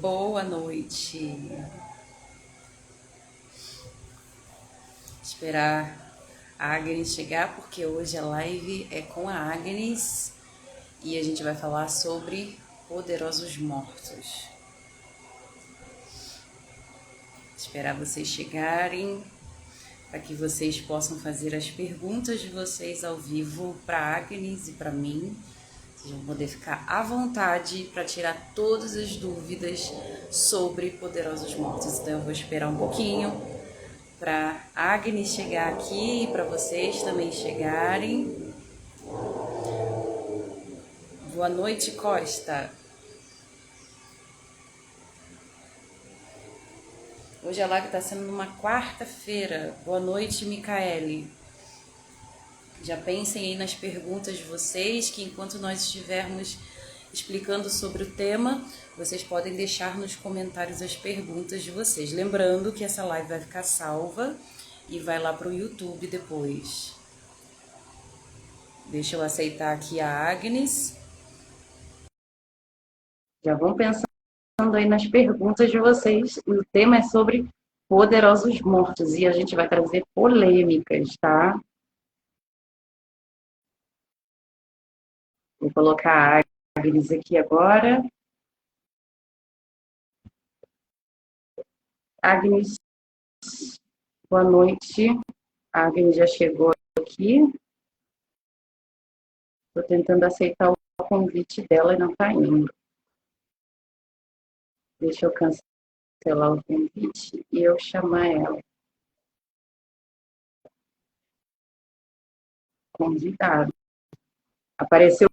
Boa noite. Esperar a Agnes chegar, porque hoje a live é com a Agnes e a gente vai falar sobre poderosos mortos. Esperar vocês chegarem para que vocês possam fazer as perguntas de vocês ao vivo para a Agnes e para mim. Vocês vão poder ficar à vontade para tirar todas as dúvidas sobre poderosos mortos. Então eu vou esperar um pouquinho para a Agnes chegar aqui e para vocês também chegarem. Boa noite, Costa. Hoje a live está sendo numa quarta-feira. Boa noite, Micaele. Já pensem aí nas perguntas de vocês, que enquanto nós estivermos explicando sobre o tema, vocês podem deixar nos comentários as perguntas de vocês. Lembrando que essa live vai ficar salva e vai lá para o YouTube depois. Deixa eu aceitar aqui a Agnes. Já vão pensando aí nas perguntas de vocês. O tema é sobre poderosos mortos e a gente vai trazer polêmicas, tá? Vou colocar a Agnes aqui agora. Agnes, boa noite. A Agnes já chegou aqui. Estou tentando aceitar o convite dela e não está indo. Deixa eu cancelar o convite e eu chamar ela. Convidado. Apareceu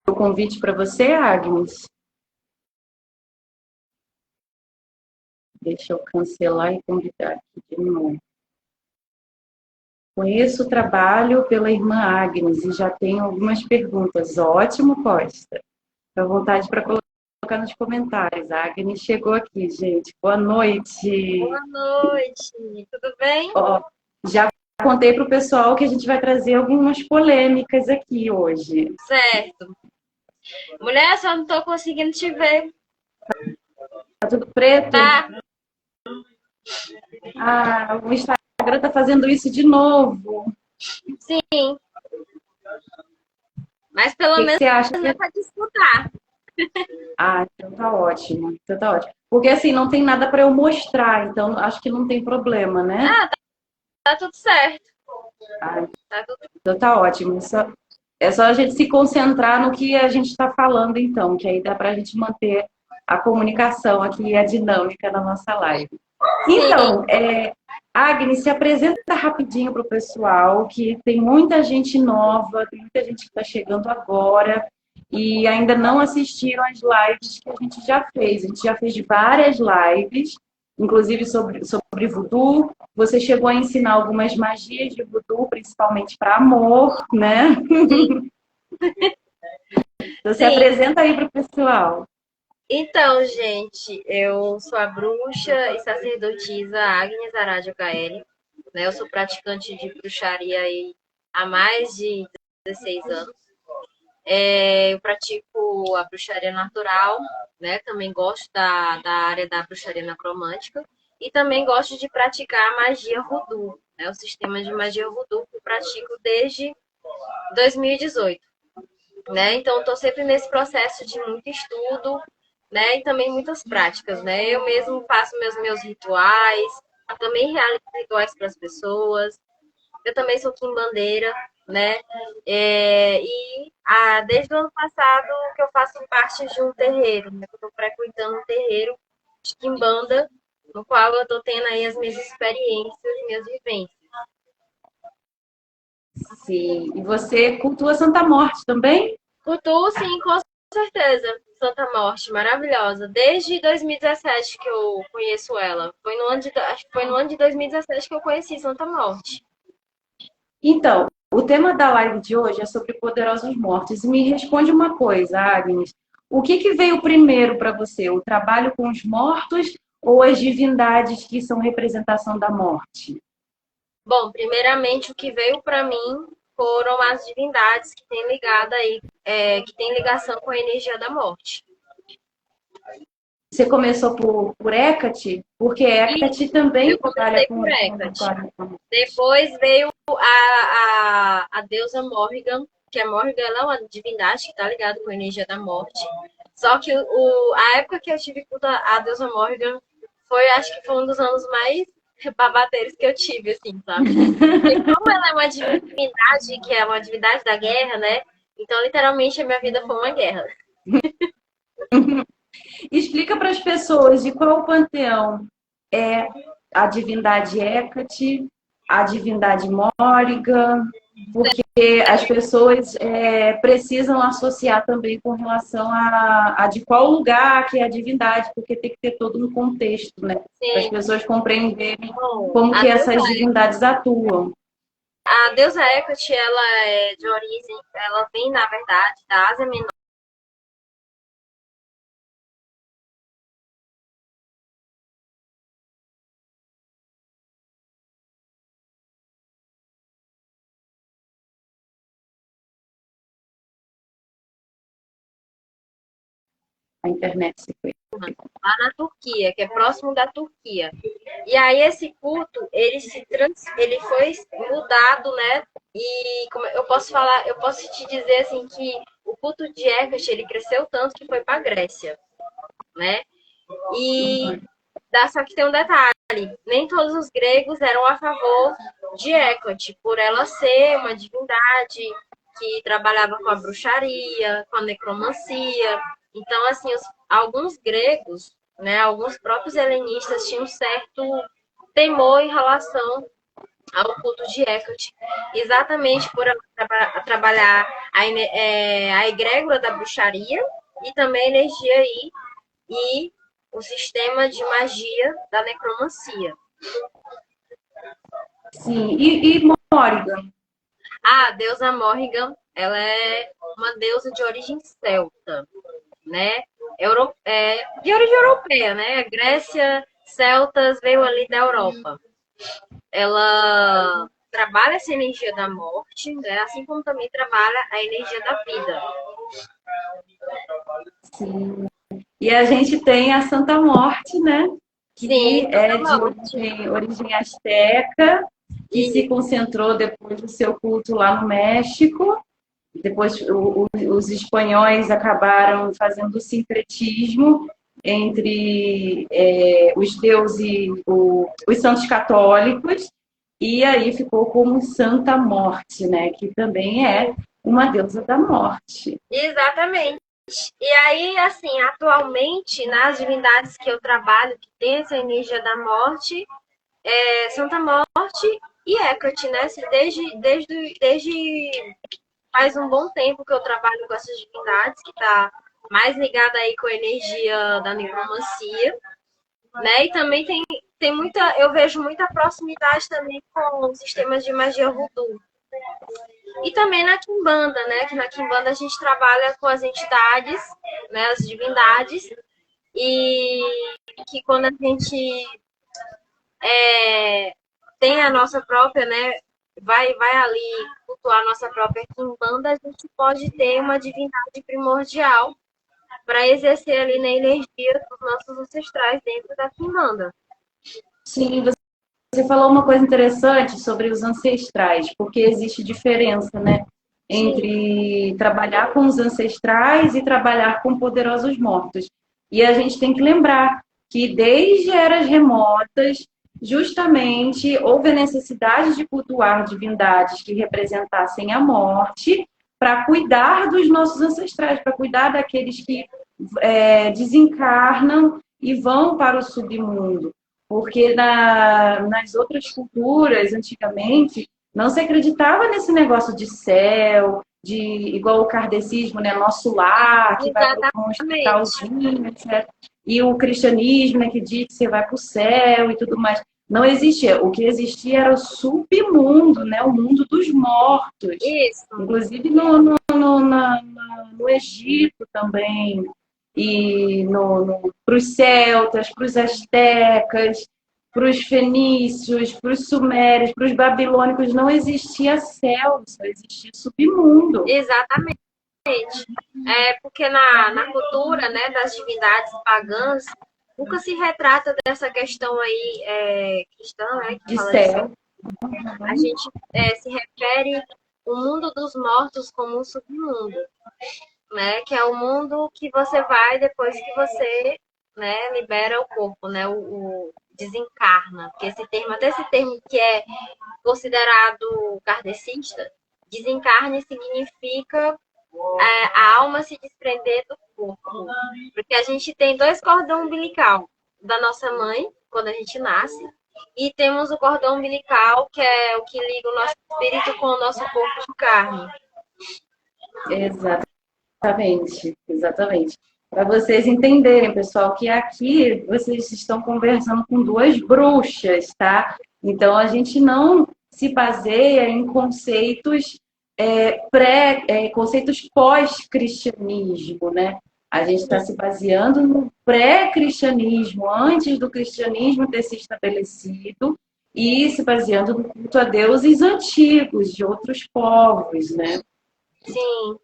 o convite para você, Agnes? Deixa eu cancelar e convidar aqui de novo. Conheço o trabalho pela irmã Agnes e já tenho algumas perguntas. Ótimo, Costa. Fica à vontade para colocar nos comentários. A Agnes chegou aqui, gente. Boa noite. Boa noite, tudo bem? Ó, já contei para o pessoal que a gente vai trazer algumas polêmicas aqui hoje. Certo. Mulher, só não tô conseguindo te ver. Tá tudo preto? Tá? Ah, o Instagram tá fazendo isso de novo. Sim. Mas O pelo que menos você acha? dá pra te escutar. Ah, então tá ótimo. Então tá ótimo. Porque assim, não tem nada para eu mostrar, então acho que não tem problema, né? Tá tudo certo. Ah, Tá tudo... então tá ótimo. É só a gente se concentrar no que a gente está falando, então, que aí dá para a gente manter a comunicação aqui e a dinâmica na nossa live. Então, Agnes, se apresenta rapidinho para o pessoal, que tem muita gente nova, tem muita gente que está chegando agora e ainda não assistiram as lives que a gente já fez. A gente já fez várias lives, inclusive sobre voodoo. Você chegou a ensinar algumas magias de voodoo, principalmente para amor, né? Então, se apresenta aí para o pessoal. Então, gente, eu sou a bruxa e sacerdotisa Agnes Aradio Gaeli, né? Eu sou praticante de bruxaria aí há mais de 16 anos. Eu pratico a bruxaria natural, né? Também gosto da área da bruxaria necromântica e também gosto de praticar a magia voodoo, né? O sistema de magia voodoo que eu pratico desde 2018, né? Então, estou sempre nesse processo de muito estudo, né? E também muitas práticas, né? Eu mesmo faço meus rituais, também realizo rituais para as pessoas. Eu também sou quimbandeira, né? Desde o ano passado que eu faço parte de um terreiro, né? Eu estou frequentando um terreiro de quimbanda, no qual eu estou tendo aí as minhas experiências, minhas vivências. Sim. E você cultua Santa Morte também? Cultuo, sim, com certeza. Santa Morte, maravilhosa. Desde 2017 que eu conheço ela. Acho que foi no ano de 2017 que eu conheci Santa Morte. Então, o tema da live de hoje é sobre poderosos mortos. E me responde uma coisa, Agnes. O que veio primeiro para você? O trabalho com os mortos ou as divindades que são representação da morte? Bom, primeiramente o que veio para mim foram as divindades que têm ligada aí, que tem ligação com a energia da morte. Você começou por Hecate? Porque Hecate também Eu trabalha comecei por Hecate. com... Depois veio a deusa Morrigan, que a Morrigan ela é uma divindade que está ligada com a energia da morte. Só que a época que eu tive culto à deusa Morrigan foi, acho que foi um dos anos mais babadeiros que eu tive, assim, sabe? Porque como ela é uma divindade, que é uma divindade da guerra, né? Então, literalmente, a minha vida foi uma guerra. Explica para as pessoas de qual panteão é a divindade Hecate, a divindade Morrigan, porque as pessoas precisam associar também com relação a de qual lugar que é a divindade, porque tem que ter todo um contexto, né? Para as pessoas compreenderem como que essas divindades atuam. A deusa Hecate, ela é de origem, ela vem, na verdade, da Ásia Menor. A internet se foi. Lá na Turquia, que é próximo da Turquia. E aí esse culto, ele foi mudado, né? E como eu posso falar, eu posso te dizer assim que o culto de Hecate, ele cresceu tanto que foi para a Grécia, né? E só que tem um detalhe, nem todos os gregos eram a favor de Hecate, por ela ser uma divindade que trabalhava com a bruxaria, com a necromancia. Então, assim, alguns gregos, né, alguns próprios helenistas tinham um certo temor em relação ao culto de Hecate, exatamente por ela trabalhar a egrégora da bruxaria e também a energia aí e o sistema de magia da necromancia. Sim, e Morrigan? A deusa Morrigan, ela é uma deusa de origem celta, né? De origem europeia, né? A Grécia, celtas veio ali da Europa. Ela trabalha essa energia da morte, né? Assim como também trabalha a energia da vida. Sim. E a gente tem a Santa Morte, né? Que Sim, é de origem asteca, que se concentrou depois do seu culto lá no México. Depois os espanhóis acabaram fazendo o sincretismo entre os deuses, os santos católicos, e aí ficou como Santa Morte, né? Que também é uma deusa da morte. Exatamente. E aí, assim, atualmente, nas divindades que eu trabalho, que tem essa energia da morte, Santa Morte e Hecate, né? Desde faz um bom tempo que eu trabalho com essas divindades, que tá mais ligada aí com a energia da necromancia, né? E também tem muita, eu vejo muita proximidade também com sistemas de magia voodoo. E também na Quimbanda, né? Que na Quimbanda a gente trabalha com as entidades, né? As divindades, e que quando a gente tem a nossa própria, né? Vai ali cultuar a nossa própria Quimbanda, a gente pode ter uma divindade primordial para exercer ali na energia dos nossos ancestrais dentro da Quimbanda. Sim, você falou uma coisa interessante sobre os ancestrais, porque existe diferença, né? Entre trabalhar com os ancestrais e trabalhar com poderosos mortos. E a gente tem que lembrar que desde eras remotas, justamente houve a necessidade de cultuar divindades que representassem a morte para cuidar dos nossos ancestrais, para cuidar daqueles que desencarnam e vão para o submundo. Porque nas outras culturas, antigamente, não se acreditava nesse negócio de céu, de igual o kardecismo, né? Nosso lar, que vai para um hospitalzinho, etc. E o cristianismo, né, que diz que você vai para o céu e tudo mais. Não existia. O que existia era o submundo, né? O mundo dos mortos. Isso. Inclusive no Egito também. E para os celtas, para os astecas, para os fenícios, para os sumérios, para os babilônicos, não existia céu, só existia submundo. Exatamente. Porque na cultura, né, das divindades pagãs, nunca se retrata dessa questão aí cristã, né? Que De fala de céu. a gente se refere o mundo dos mortos como um submundo, né? Que é o mundo que você vai depois que você, né, libera o corpo, né? O desencarna. Porque até esse termo que é considerado kardecista, desencarne significa a alma se desprender do corpo. Porque a gente tem dois cordões umbilical da nossa mãe, quando a gente nasce, e temos o cordão umbilical, que é o que liga o nosso espírito com o nosso corpo de carne. Exatamente, exatamente. Para vocês entenderem, pessoal, que aqui vocês estão conversando com duas bruxas, tá? Então a gente não se baseia em conceitos conceitos pós-cristianismo, né? A gente está se baseando no pré-cristianismo, antes do cristianismo ter se estabelecido, e se baseando no culto a deuses antigos de outros povos, né? Sim.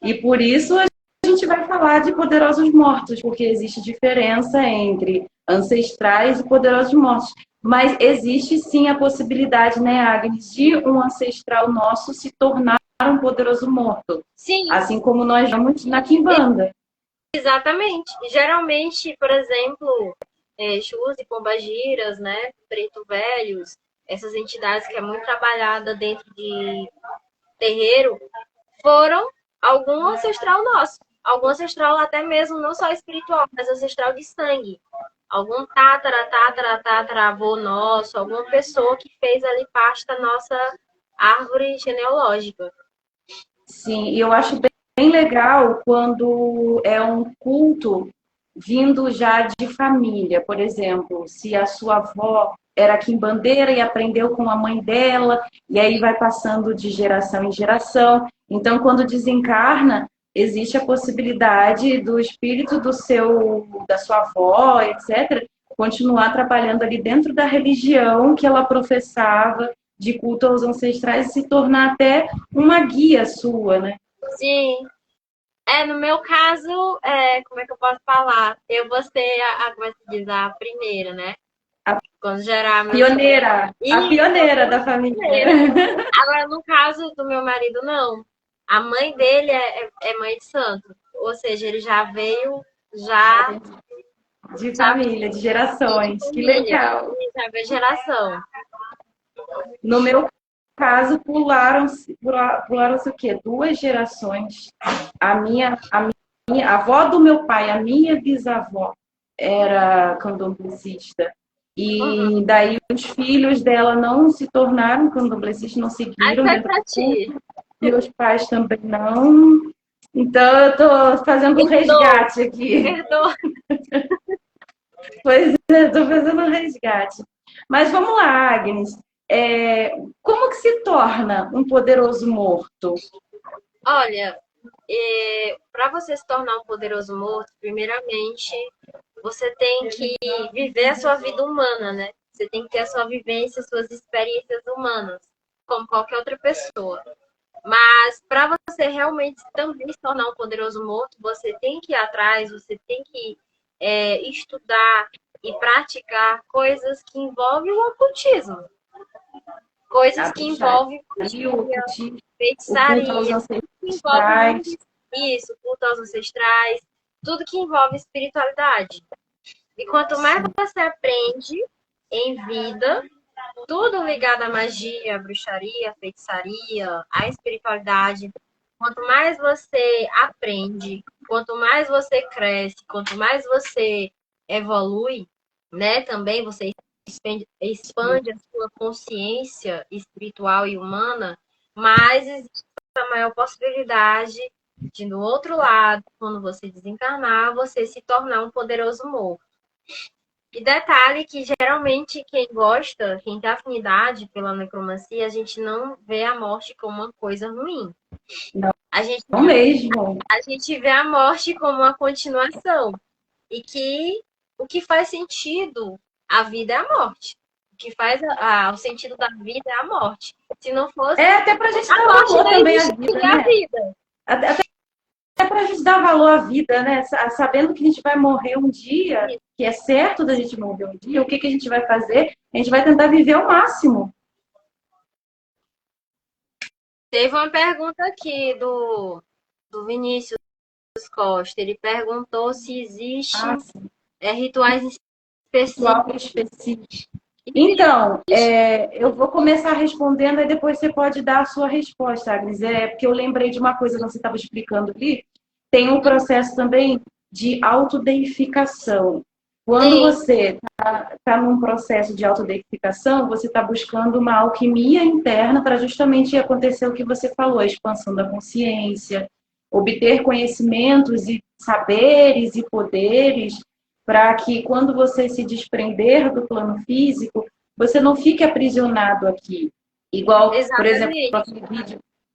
E por isso a gente vai falar de poderosos mortos, porque existe diferença entre ancestrais e poderosos mortos. Mas existe sim a possibilidade, né, Agnes, de um ancestral nosso se tornar um poderoso morto. Sim. Assim como nós vamos na Quimbanda. Exatamente. Geralmente, por exemplo, Exus e Pombagiras, né, Preto Velhos, essas entidades que é muito trabalhada dentro de terreiro, foram algum ancestral nosso. Algum ancestral até mesmo, não só espiritual, mas ancestral de sangue. Algum tataravô nosso, alguma pessoa que fez ali parte da nossa árvore genealógica. Sim, e eu acho bem legal quando é um culto vindo já de família. Por exemplo, se a sua avó era quimbandeira e aprendeu com a mãe dela, e aí vai passando de geração em geração. Então, quando desencarna, existe a possibilidade do espírito da sua avó, etc., continuar trabalhando ali dentro da religião que ela professava de culto aos ancestrais e se tornar até uma guia sua, né? Sim. No meu caso, como é que eu posso falar? Eu vou ser como é que se diz, a primeira, né? Quando gerar pioneira, a pioneira da família. Agora, no caso do meu marido, não. A mãe dele é mãe de santo. Ou seja, ele já veio de família, de gerações. Que legal. Já veio geração. No meu caso, pularam-se o quê? 2 gerações. A minha a avó do meu pai, a minha bisavó, era candomblessista. E daí os filhos dela não se tornaram candomblecistas, não seguiram dentro do culto. Meus pais também não. Então eu estou fazendo um resgate aqui. Perdoa. Pois é, estou fazendo um resgate. Mas vamos lá, Agnes. Como que se torna um poderoso morto? Olha, para você se tornar um poderoso morto, primeiramente, você tem que viver a sua vida humana, né? Você tem que ter a sua vivência, suas experiências humanas, como qualquer outra pessoa. Mas para você realmente também se tornar um poderoso morto, você tem que ir atrás, você tem que estudar e praticar coisas que envolvem o ocultismo. Coisas que envolvem feitiçaria, isso, culto aos ancestrais, tudo que envolve espiritualidade. E quanto mais você aprende em vida, tudo ligado à magia, à bruxaria, à feitiçaria, à espiritualidade, quanto mais você aprende, quanto mais você cresce, quanto mais você evolui, né, também você expande a sua consciência espiritual e humana, mais existe a maior possibilidade de, no outro lado, quando você desencarnar, você se tornar um poderoso morto. E detalhe que, geralmente, quem gosta, quem tem afinidade pela necromancia, a gente não vê a morte como uma coisa ruim. Não, a gente mesmo. A gente vê a morte como uma continuação. E que o que faz sentido, a vida é a morte. O que faz o sentido da vida é a morte. Se não fosse... até pra gente a morte não também existiria a vida. Até pra a gente dar valor à vida, né? Sabendo que a gente vai morrer um dia, que é certo da gente morrer um dia, o que a gente vai fazer? A gente vai tentar viver ao máximo. Teve uma pergunta aqui do Vinícius Costa. Ele perguntou se existem rituais específicos. Então, eu vou começar respondendo e depois você pode dar a sua resposta, Agnes. Porque eu lembrei de uma coisa que você estava explicando ali. Tem um processo também de autodeificação. Quando você está num processo de autodeificação, você está buscando uma alquimia interna para justamente acontecer o que você falou, a expansão da consciência, obter conhecimentos e saberes e poderes para que quando você se desprender do plano físico, você não fique aprisionado aqui. Igual, por exemplo,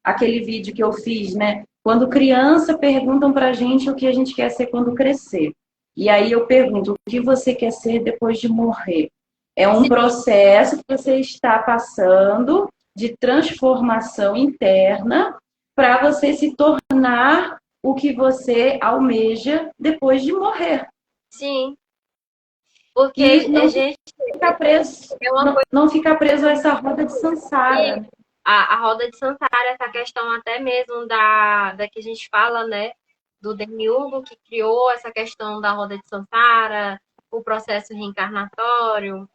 aquele vídeo que eu fiz, né? Quando criança, perguntam para a gente o que a gente quer ser quando crescer. E aí eu pergunto, o que você quer ser depois de morrer? É um processo que você está passando de transformação interna para você se tornar o que você almeja depois de morrer. Sim. Porque não fica preso, não fica preso a essa roda de samsara. A roda de samsara, essa questão até mesmo da que a gente fala, né? Do Demiurgo, que criou essa questão da roda de samsara, o processo reencarnatório.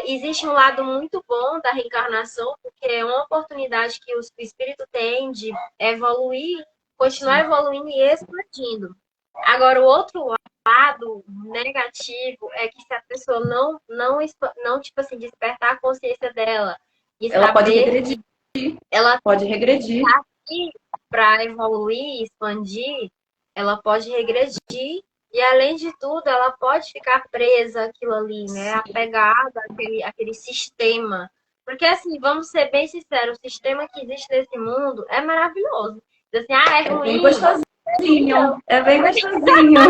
Existe um lado muito bom da reencarnação, porque é uma oportunidade que o espírito tem de evoluir, continuar evoluindo e expandindo. Agora, o outro lado negativo é que se a pessoa não tipo assim, despertar a consciência dela e ela saber pode regredir. Ela pode regredir. Para evoluir, expandir, ela pode regredir e, além de tudo, ela pode ficar presa àquilo ali, né? Apegada àquele sistema. Porque, assim, vamos ser bem sinceros, o sistema que existe nesse mundo é maravilhoso. Assim, é ruim. Bem gostosinho. É bem gostosinho.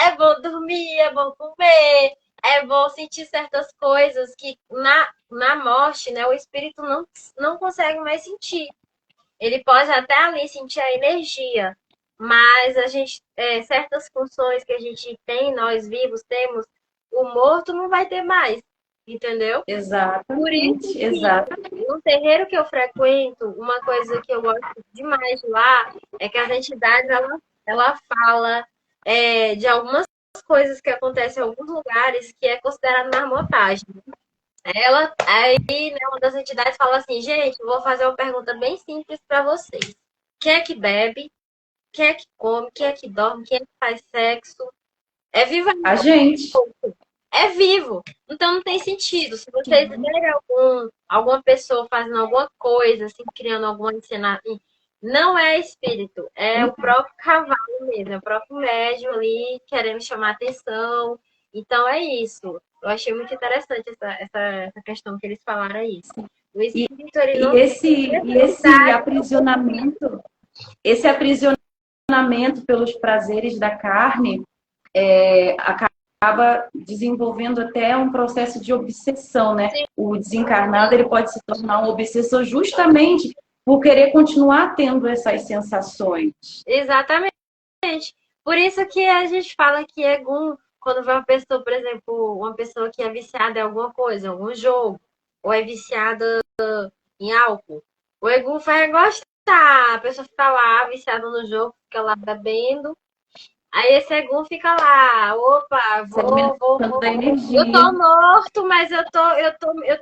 É bom dormir, é bom comer, é bom sentir certas coisas que na morte, né, o espírito não consegue mais sentir. Ele pode até ali sentir a energia, mas a gente, certas funções que a gente tem, nós vivos temos, o morto não vai ter mais, entendeu? Exatamente. Por isso que no terreiro que eu frequento, uma coisa que eu gosto demais de lá é que as entidades, ela fala de algumas coisas que acontecem em alguns lugares que é considerado marmotagem. Aí, né, uma das entidades fala assim, gente, eu vou fazer uma pergunta bem simples para vocês. Quem é que bebe? Quem é que come? Quem é que dorme? Quem é que faz sexo? É vivo? A gente. É vivo. Então não tem sentido. Se vocês verem alguma pessoa fazendo alguma coisa, assim, criando alguma encenação, não é espírito, é o próprio cavalo mesmo, é o próprio médium ali querendo chamar atenção. Então é isso. Eu achei muito interessante essa questão que eles falaram aí. O espírito, ele não esse aprisionamento pelos prazeres da carne acaba desenvolvendo até um processo de obsessão, né? Sim. O desencarnado, ele pode se tornar um obsessor justamente por querer continuar tendo essas sensações. Exatamente. Por isso que a gente fala que Egum, quando vai uma pessoa, por exemplo, uma pessoa que é viciada em alguma coisa, em algum jogo, ou é viciada em álcool, o Egum vai gostar. A pessoa fica lá, viciada no jogo, fica lá bebendo. Aí esse Egum fica lá, opa, vou. Eu tô morto, mas eu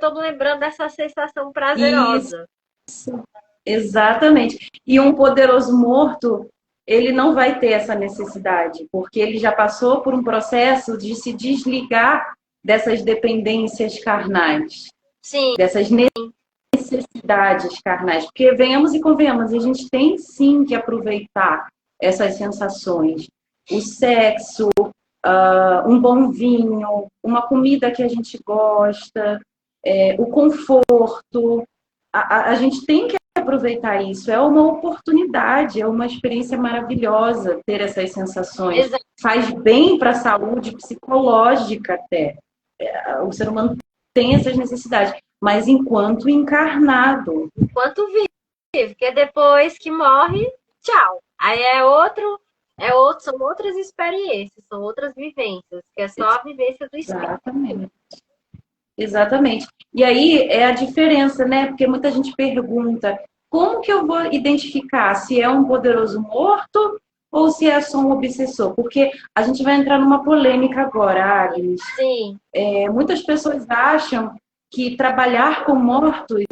tô me lembrando dessa sensação prazerosa. Isso. Exatamente. E um poderoso morto, ele não vai ter essa necessidade, porque ele já passou por um processo de se desligar dessas dependências carnais. Sim. Dessas necessidades carnais. Porque venhamos e convenhamos, a gente tem sim que aproveitar essas sensações. O sexo, um bom vinho, uma comida que a gente gosta, o conforto. A gente tem que aproveitar isso. É uma oportunidade, é uma experiência maravilhosa ter essas sensações. Exato. Faz bem para a saúde psicológica até. O ser humano tem essas necessidades, mas enquanto encarnado. Enquanto vive, porque depois que morre, tchau. Aí são outras experiências, são outras vivências, que é só a vivência do espírito. Exatamente. Exatamente. E aí é a diferença, né? Porque muita gente pergunta, como que eu vou identificar se é um poderoso morto ou se é só um obsessor? Porque a gente vai entrar numa polêmica agora, Agnes. Sim. Muitas pessoas acham que trabalhar com mortos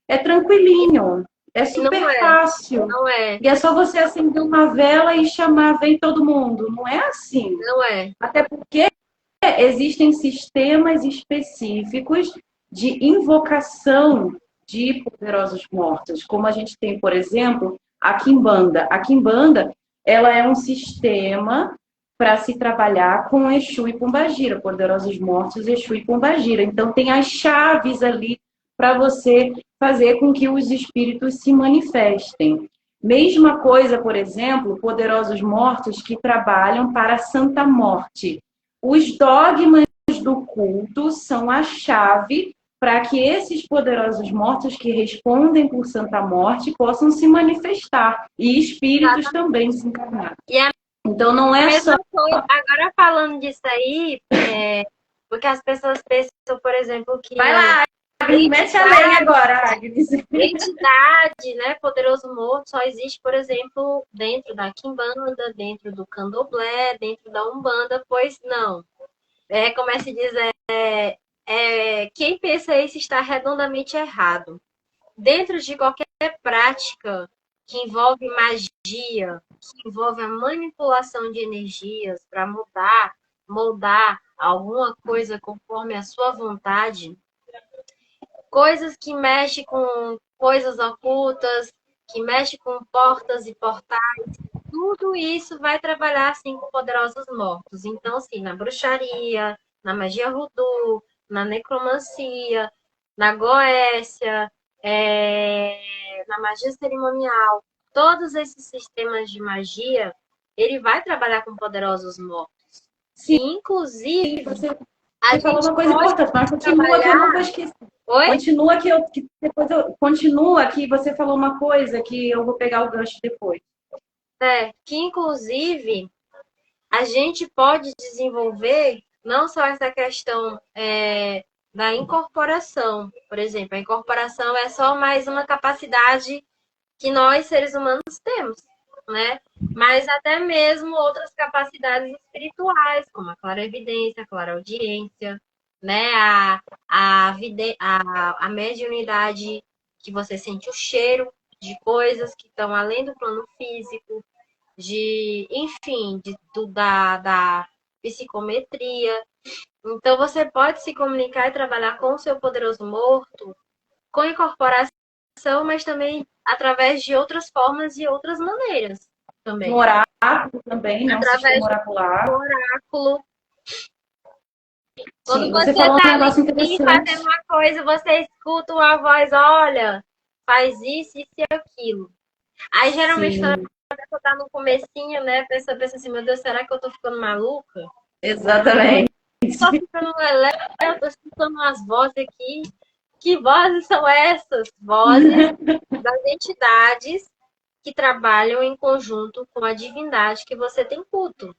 é tranquilinho, é super fácil. Não é. E é só você acender uma vela e chamar, vem todo mundo. Não é assim. Não é. Até porque existem sistemas específicos de invocação de poderosos mortos, como a gente tem, por exemplo, a Quimbanda. A Quimbanda, ela é um sistema para se trabalhar com Exu e Pombagira, poderosos mortos, Exu e Pombagira. Então, tem as chaves ali para você fazer com que os espíritos se manifestem. Mesma coisa, por exemplo, poderosos mortos que trabalham para a Santa Morte. Os dogmas do culto são a chave para que esses poderosos mortos que respondem por Santa Morte possam se manifestar e espíritos também se encarnar. Então não é só... Agora falando disso aí, porque as pessoas pensam, por exemplo, que... Vai lá, Agnes, mete a lenha agora, Agnes. Entidade, né, poderoso morto só existe, por exemplo, dentro da Quimbanda, dentro do Candomblé, dentro da Umbanda, pois não. Como se diz, quem pensa isso está redondamente errado. Dentro de qualquer prática que envolve magia, que envolve a manipulação de energias para moldar alguma coisa conforme a sua vontade, coisas que mexem com coisas ocultas, que mexem com portas e portais, tudo isso vai trabalhar assim com poderosos mortos. Então, assim, na bruxaria, na magia voodoo, na necromancia, na goécia, na magia cerimonial, todos esses sistemas de magia, ele vai trabalhar com poderosos mortos. Sim, inclusive, você falou uma coisa importante, mas continua que eu não vou esquecer. Oi? Continua que você falou uma coisa que eu vou pegar o gancho depois. Que inclusive a gente pode desenvolver não só essa questão da incorporação, por exemplo, a incorporação é só mais uma capacidade que nós, seres humanos, temos, né? Mas até mesmo outras capacidades espirituais, como a clarevidência, a clareaudiência, né? A mediunidade, que você sente o cheiro de coisas que estão além do plano físico, enfim, da psicometria. Então, você pode se comunicar e trabalhar com o seu poderoso morto, com incorporação, mas também através de outras formas e outras maneiras. Também. Um oráculo também, né? Através um oracular. do oráculo. Quando Sim, você falou está um negócio ali interessante. fazendo uma coisa, você escuta uma voz, olha, faz isso e aquilo. Aí, geralmente, quando a pessoa tá no comecinho, né, a pessoa pensa assim, meu Deus, será que eu tô ficando maluca? Exatamente. Tô ficando lelé, eu tô escutando umas vozes aqui. Que vozes são essas? Vozes das entidades que trabalham em conjunto com a divindade que você tem culto.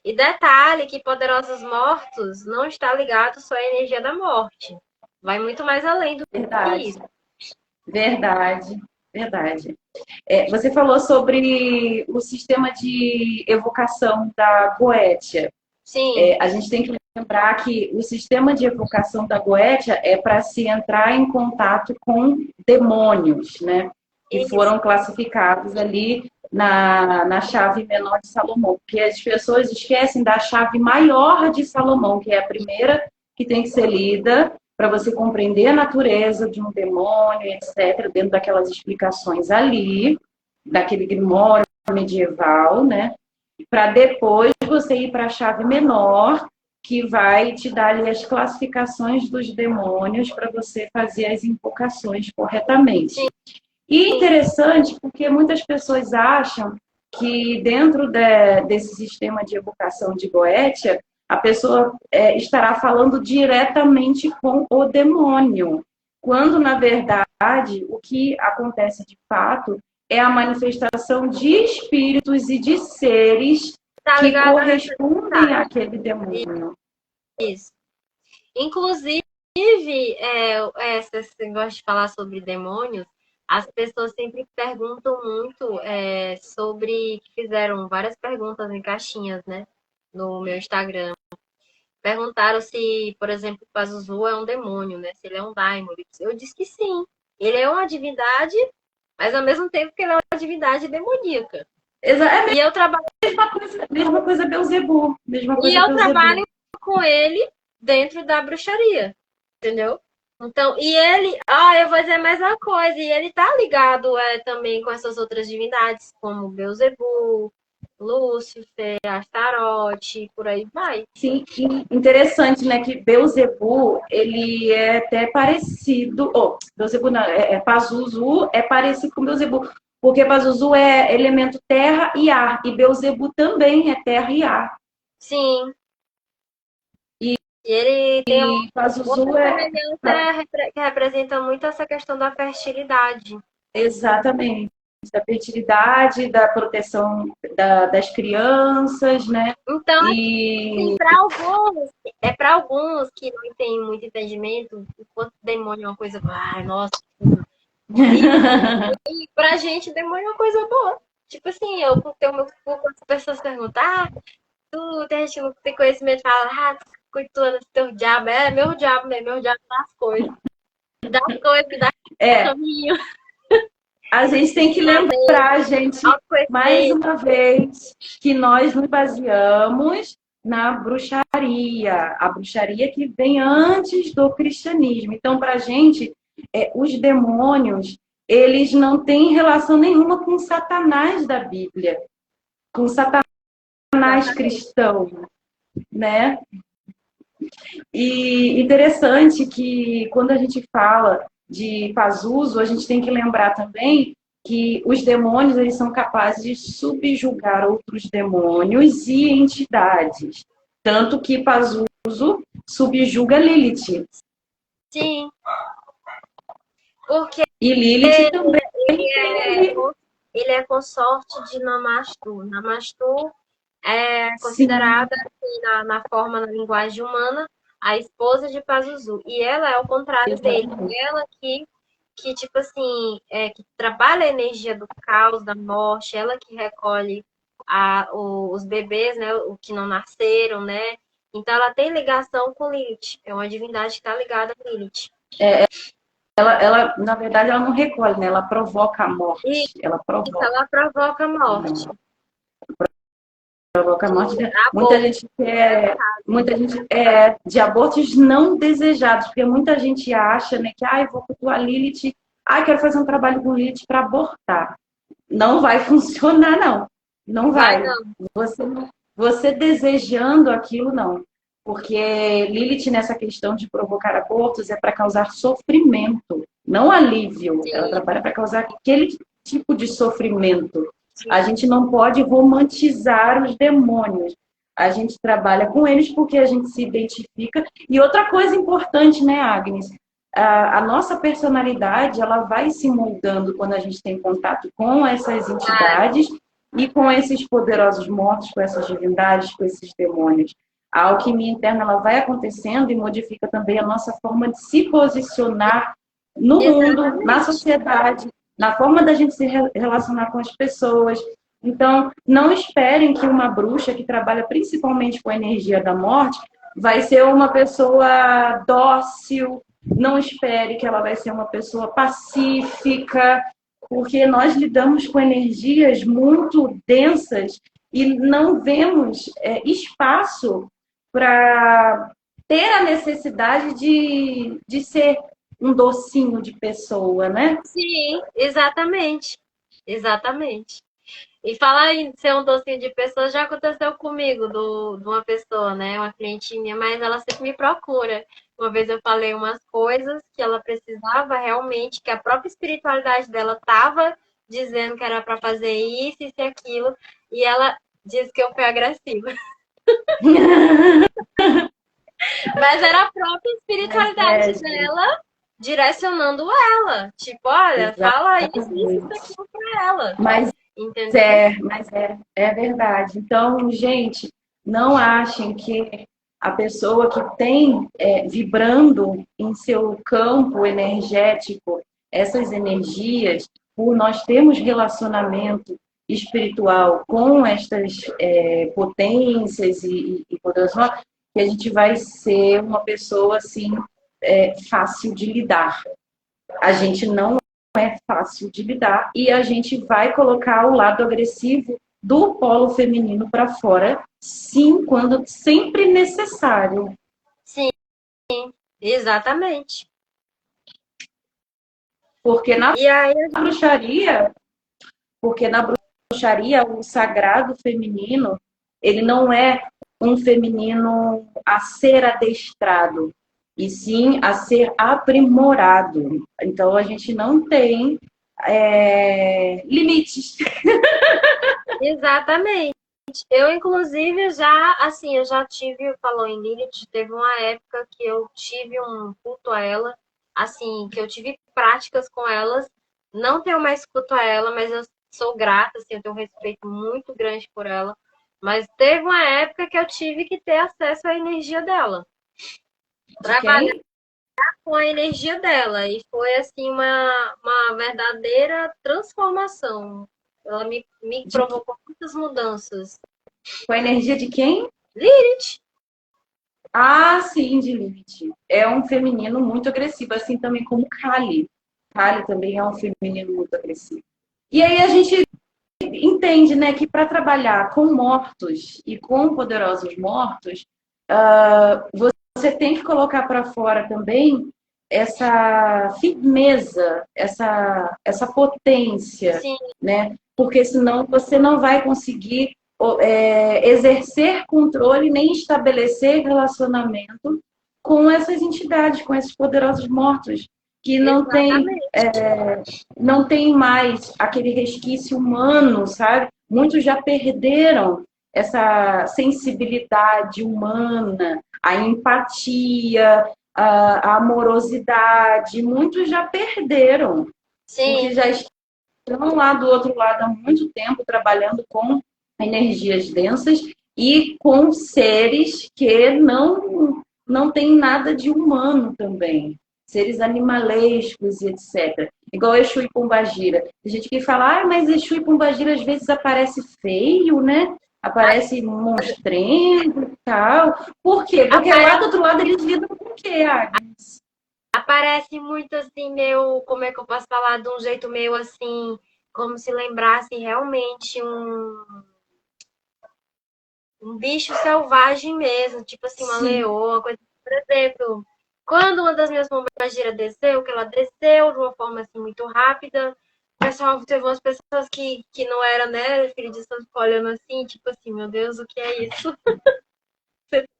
E detalhe que Poderosos Mortos não está ligado só à energia da morte. Vai muito mais além do que isso. Verdade. Você falou sobre o sistema de evocação da Goetia. Sim. A gente tem que lembrar que o sistema de evocação da Goetia é para se entrar em contato com demônios, né? Que foram classificados ali na chave menor de Salomão. Porque as pessoas esquecem da chave maior de Salomão, que é a primeira que tem que ser lida para você compreender a natureza de um demônio, etc., dentro daquelas explicações ali, daquele grimório medieval, né? Para depois você ir para a chave menor, que vai te dar ali as classificações dos demônios para você fazer as invocações corretamente. E interessante porque muitas pessoas acham que dentro desse sistema de evocação de Goetia, a pessoa estará falando diretamente com o demônio, quando, na verdade, o que acontece de fato é a manifestação de espíritos e de seres Tá que ligado? correspondem àquele demônio. Isso. Inclusive, esse negócio de falar sobre demônios, as pessoas sempre perguntam muito sobre. Fizeram várias perguntas em caixinhas, né? No meu Instagram. Perguntaram se, por exemplo, o Pazuzu é um demônio, né? Se ele é um daimon. Eu disse que sim. Ele é uma divindade, mas ao mesmo tempo que ele é uma divindade demoníaca. É E eu trabalho a mesma coisa Beelzebub. trabalho com ele dentro da bruxaria, entendeu? Então, e ele, eu vou dizer mais uma coisa, e ele tá ligado também com essas outras divindades, como Beelzebub, Lúcifer, Astarote, por aí vai. Sim, interessante, né? Que Beelzebub, ele é até parecido. Beelzebub não, Pazuzu é parecido com Beelzebub, porque Pazuzu é elemento terra e ar, e Beelzebub também é terra e ar. Sim. E ele tem Pazuzu outra semelhança que representa muito essa questão da fertilidade. Exatamente. Da fertilidade, da proteção das crianças, né? Então, e para alguns que não têm muito entendimento, enquanto demônio é uma coisa, nossa. E pra gente, demônio é uma coisa boa. Tipo assim, quando as pessoas perguntam, tem gente que não tem conhecimento, fala, cultura do teu diabo, meu diabo das coisas. Das coisas, me dá caminho. A gente tem que lembrar, gente, mais uma vez, que nós nos baseamos na bruxaria. A bruxaria que vem antes do cristianismo. Então, para a gente, os demônios, eles não têm relação nenhuma com Satanás da Bíblia. Com Satanás cristão, né? E interessante que quando a gente fala de Pazuzu, a gente tem que lembrar também que os demônios eles são capazes de subjugar outros demônios e entidades. Tanto que Pazuzu subjuga Lilith. Sim. Porque e Lilith também. Ele é consorte de Namastu. Namastu é considerada, assim, na forma, na linguagem humana, a esposa de Pazuzu. E ela é o contrário dele. Ela que tipo assim, que trabalha a energia do caos, da morte, ela que recolhe os bebês, né, o que não nasceram, né? Então ela tem ligação com Lilith. É uma divindade que está ligada a Lilith. Ela, na verdade, ela não recolhe, né? Ela provoca a morte. Ela provoca a morte. Provoca a morte. Muita gente quer de abortos não desejados, porque muita gente acha, né, que vou cultuar Lilith, quero fazer um trabalho com Lilith para abortar. Não vai funcionar, não. Não vai. Você desejando aquilo, não. Porque Lilith, nessa questão de provocar abortos, é para causar sofrimento, não alívio. Sim. Ela trabalha para causar aquele tipo de sofrimento. Sim. A gente não pode romantizar os demônios. A gente trabalha com eles porque a gente se identifica. E outra coisa importante, né, Agnes? A nossa personalidade, ela vai se moldando quando a gente tem contato com essas entidades e com esses poderosos mortos, com essas divindades, com esses demônios. A alquimia interna ela vai acontecendo e modifica também a nossa forma de se posicionar no mundo, na sociedade, na forma da gente se relacionar com as pessoas. Então, não esperem que uma bruxa que trabalha principalmente com a energia da morte vai ser uma pessoa dócil. Não espere que ela vai ser uma pessoa pacífica, porque nós lidamos com energias muito densas e não vemos espaço para ter a necessidade de ser um docinho de pessoa, né? Sim, exatamente. Exatamente. E falar em ser um docinho de pessoa já aconteceu comigo, de uma pessoa, né? Uma cliente minha, mas ela sempre me procura. Uma vez eu falei umas coisas que ela precisava realmente, que a própria espiritualidade dela estava dizendo que era para fazer isso e aquilo, e ela disse que eu fui agressiva. Mas era a própria espiritualidade dela direcionando ela. Tipo, olha, fala isso, Exatamente. aquilo pra ela. Mas Entendeu? é verdade. Então, gente, não achem que a pessoa que tem vibrando em seu campo energético essas energias, por nós termos relacionamento espiritual com estas potências e poderes, que a gente vai ser uma pessoa assim fácil de lidar. A gente não é fácil de lidar e a gente vai colocar o lado agressivo do polo feminino para fora, sim, quando sempre necessário. Sim, exatamente. Porque na E aí, bruxaria, porque na bruxaria o sagrado feminino, ele não é um feminino a ser adestrado, e sim a ser aprimorado. Então a gente não tem limites. exatamente. Eu, inclusive, eu já tive, falou em Lilith, teve uma época que eu tive um culto a ela, assim, que eu tive práticas com elas. Não tenho mais culto a ela, mas eu sou grata, assim, eu tenho um respeito muito grande por ela. Mas teve uma época que eu tive que ter acesso à energia dela. De Trabalhar quem? com a energia dela. E foi, assim, uma verdadeira transformação. Ela me De, provocou muitas mudanças. com a energia de quem? Lilith. Ah, sim, de Lilith. É um feminino muito agressivo, assim também como Kali. Kali também é um feminino muito agressivo. E aí a gente entende, né, que para trabalhar com mortos e com poderosos mortos, você tem que colocar para fora também essa firmeza, essa potência, Sim, né? Porque senão você não vai conseguir exercer controle nem estabelecer relacionamento com essas entidades, com esses poderosos mortos, que exatamente. não tem mais aquele resquício humano, sabe? Muitos já perderam essa sensibilidade humana, a empatia, a amorosidade, muitos já perderam, Sim, porque já estão lá do outro lado há muito tempo trabalhando com energias densas e com seres que não têm nada de humano também, seres animalescos e etc. Igual Exu e Pombagira. Tem gente que fala, mas Exu e Pombagira às vezes aparece feio, né? Aparece monstrengo e tal. Por quê? Porque lá do aparece, outro lado eles lidam com o quê, Agnes? aparece muito assim, meu, como é que eu posso falar, de um jeito meio assim, como se lembrasse realmente um bicho selvagem mesmo, tipo assim, uma Sim. leoa, coisa. Por exemplo, quando uma das minhas pombagiras desceu, que ela desceu de uma forma assim muito rápida, o pessoal teve umas pessoas que não eram, né, filho de Santo olhando assim, tipo assim, meu Deus, o que é isso?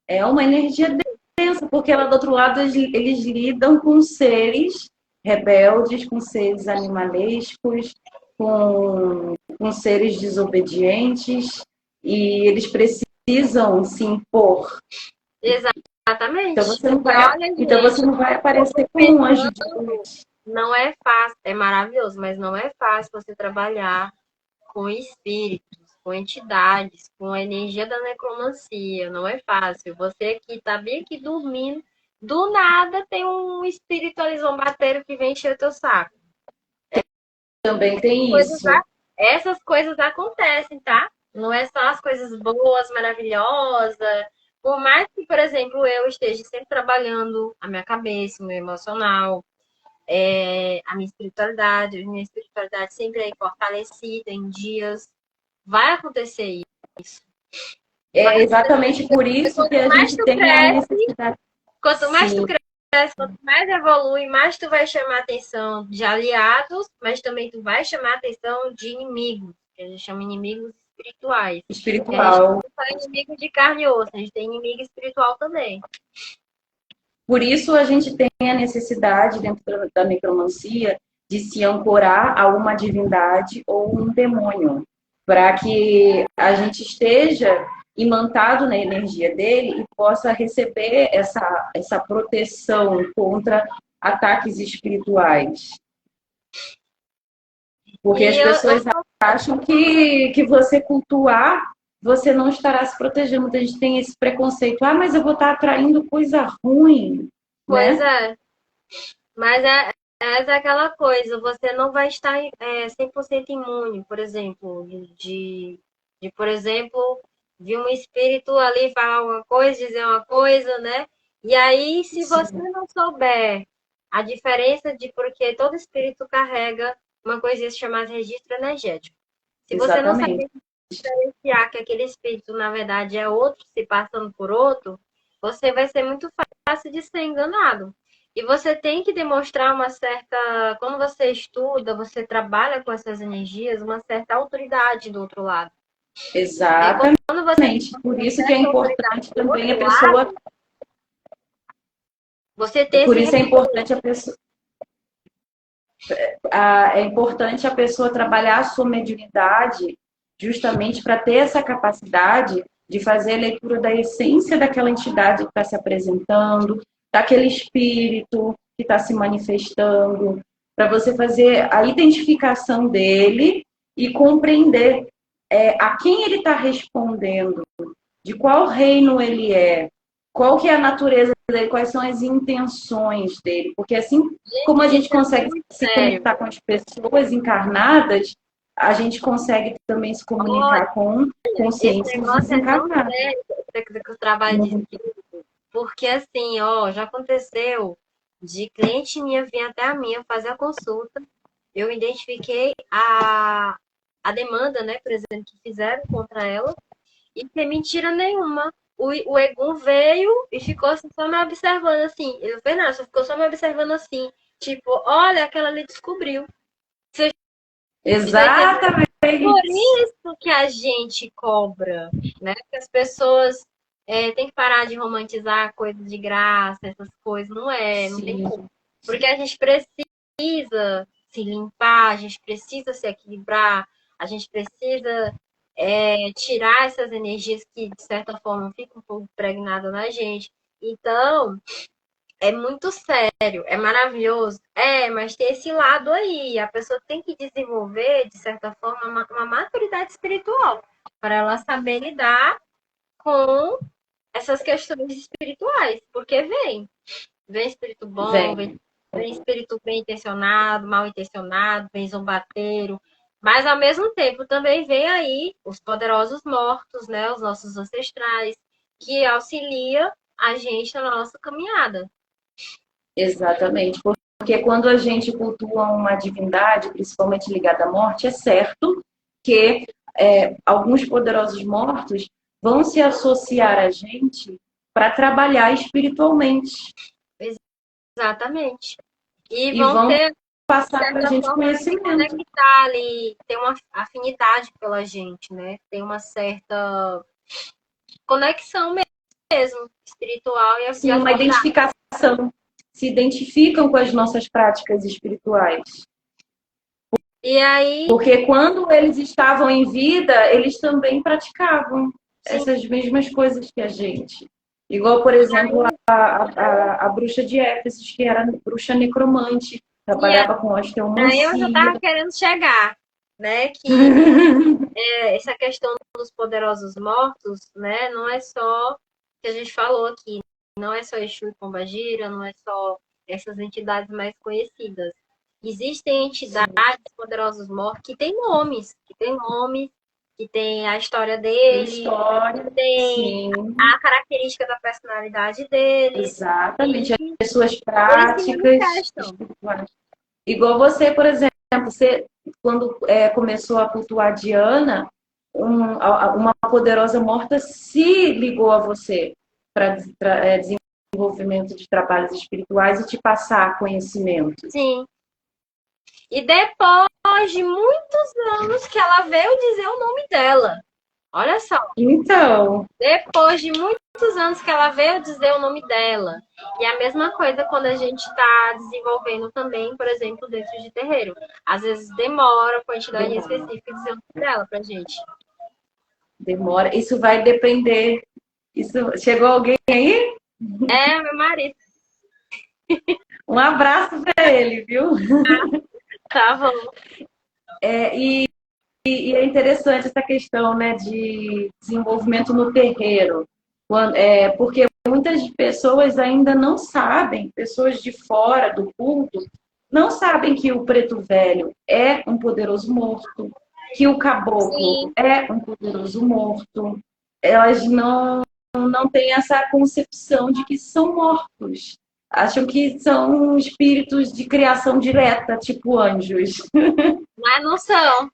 É uma energia densa, porque lá do outro lado eles lidam com seres rebeldes, com seres animalescos, com seres desobedientes, e eles precisam se impor. Exatamente. E olha, Então você gente, não vai eu aparecer tô como um anjo de pensando, luz. não é fácil, é maravilhoso, mas não é fácil você trabalhar com espíritos, com entidades, com a energia da necromancia. Não é fácil. Você que tá bem aqui dormindo, do nada tem um espírito ali zombateiro que vem encher o teu saco. Também tem Coisas, isso. essas coisas acontecem, tá? Não é só as coisas boas, maravilhosas. Por mais que, por exemplo, eu esteja sempre trabalhando a minha cabeça, o meu emocional, a minha espiritualidade sempre aí fortalecida em dias. Vai acontecer isso. Vai É acontecer. exatamente por isso que Quanto a mais gente tu tem a cresce, necessidade. quanto mais tu Sim, cresce, quanto mais evolui, mais tu vai chamar a atenção de aliados, mas também tu vai chamar a atenção de inimigos, que a gente chama inimigos espirituais. Que a gente espiritual. não é só inimigo de carne e osso, a gente tem inimigo espiritual também. Por isso a gente tem a necessidade, dentro da necromancia, de se ancorar a uma divindade ou um demônio, para que a gente esteja imantado na energia dele e possa receber essa proteção contra ataques espirituais. Porque E as pessoas acham que você cultuar, você não estará se protegendo. Muita gente tem esse preconceito. Ah, mas eu vou estar atraindo coisa ruim, pois né? é, mas é aquela coisa, você não vai estar 100% imune, por exemplo, por exemplo, de um espírito ali falar uma coisa, dizer uma coisa, né? E aí, se você Sim, não souber a diferença de porque todo espírito carrega uma coisa chamada registro energético. Se você não exatamente. saber diferenciar que aquele espírito, na verdade, é outro se passando por outro, você vai ser muito fácil de ser enganado. E você tem que demonstrar uma certa. Quando você estuda, você trabalha com essas energias, uma certa autoridade do outro lado. Exatamente. Quando você Por tem isso que é essa autoridade importante do também outro a pessoa. lado, você tem Por esse. isso é importante a pessoa. É importante a pessoa trabalhar a sua mediunidade justamente para ter essa capacidade de fazer a leitura da essência daquela entidade que está se apresentando, daquele espírito que está se manifestando, para você fazer a identificação dele e compreender a quem ele está respondendo, de qual reino ele é, qual que é a natureza dele, quais são as intenções dele, porque assim como a Gente, gente isso é consegue muito se sério. conectar com as pessoas encarnadas, a gente consegue também se Olha, comunicar com esse consciências negócio é tão desencarnadas. sério que eu trabalho de espírito, porque assim, ó, já aconteceu de cliente minha vir até a minha fazer a consulta. Eu identifiquei a demanda, né, por exemplo, que fizeram contra ela, e sem mentira nenhuma. O Egum veio e ficou assim, só me observando assim. Ele não fez nada, só ficou só me observando assim. Tipo, olha, aquela ali descobriu. Você tá entendendo? Por Exatamente. isso que a gente cobra, né? Que as pessoas têm que parar de romantizar coisas de graça, essas coisas. Não tem Sim, como. Porque a gente precisa se limpar, a gente precisa se equilibrar, a gente precisa tirar essas energias que, de certa forma, ficam um pouco impregnadas na gente. Então, é muito sério, é maravilhoso. Mas tem esse lado aí. A pessoa tem que desenvolver, de certa forma, uma maturidade espiritual para ela saber lidar com essas questões espirituais. Porque vem espírito bom, vem. vem espírito bem intencionado, mal intencionado, vem zombateiro. Mas ao mesmo tempo também vem aí os poderosos mortos, né? Os nossos ancestrais, que auxilia a gente na nossa caminhada. Exatamente. Porque quando a gente cultua uma divindade, principalmente ligada à morte, é certo que alguns poderosos mortos vão se associar a gente para trabalhar espiritualmente. Exatamente. E E vão vão ter, de passar para a certa gente forma, se conhecimento. conectar ali, ter uma afinidade pela gente, né? Tem uma certa conexão mesmo, espiritual e Sim, uma acordar. identificação. Se identificam com as nossas práticas espirituais. E aí, Porque quando eles estavam em vida, eles também praticavam sim, essas mesmas coisas que a gente. Igual, por exemplo, a bruxa de Éfeso, que era bruxa necromante, e trabalhava com aí eu já osteomancia. estava querendo chegar, né? Que essa questão dos poderosos mortos, né? Não é só que a gente falou aqui, não é só Exu e Pombagira, não é só essas entidades mais conhecidas. Existem entidades poderosos mortos que têm a história deles, História, tem sim, a característica da personalidade deles, exatamente. e As suas eles se práticas manifestam. espirituais. Igual você, por exemplo, você, quando começou a cultuar a Diana, uma poderosa morta se ligou a você para desenvolvimento de trabalhos espirituais e te passar conhecimento. Sim. E depois de muitos anos que ela veio dizer o nome dela. Olha só, Então, depois de muitos anos que ela veio dizer o nome dela. E a mesma coisa quando a gente está desenvolvendo também, por exemplo, dentro de terreiro. Às vezes demora a quantidade demora. específica de dizer o nome dela pra gente. Demora. Isso vai depender. Isso chegou alguém aí? É, meu marido. Um abraço para ele, viu? Tá bom. E é interessante essa questão, né, de desenvolvimento no terreiro, porque muitas pessoas ainda não sabem, pessoas de fora do culto, não sabem que o preto velho é um poderoso morto, que o caboclo Sim, é um poderoso morto. Elas não têm essa concepção de que são mortos. Acham que são espíritos de criação direta, tipo anjos. mas não são.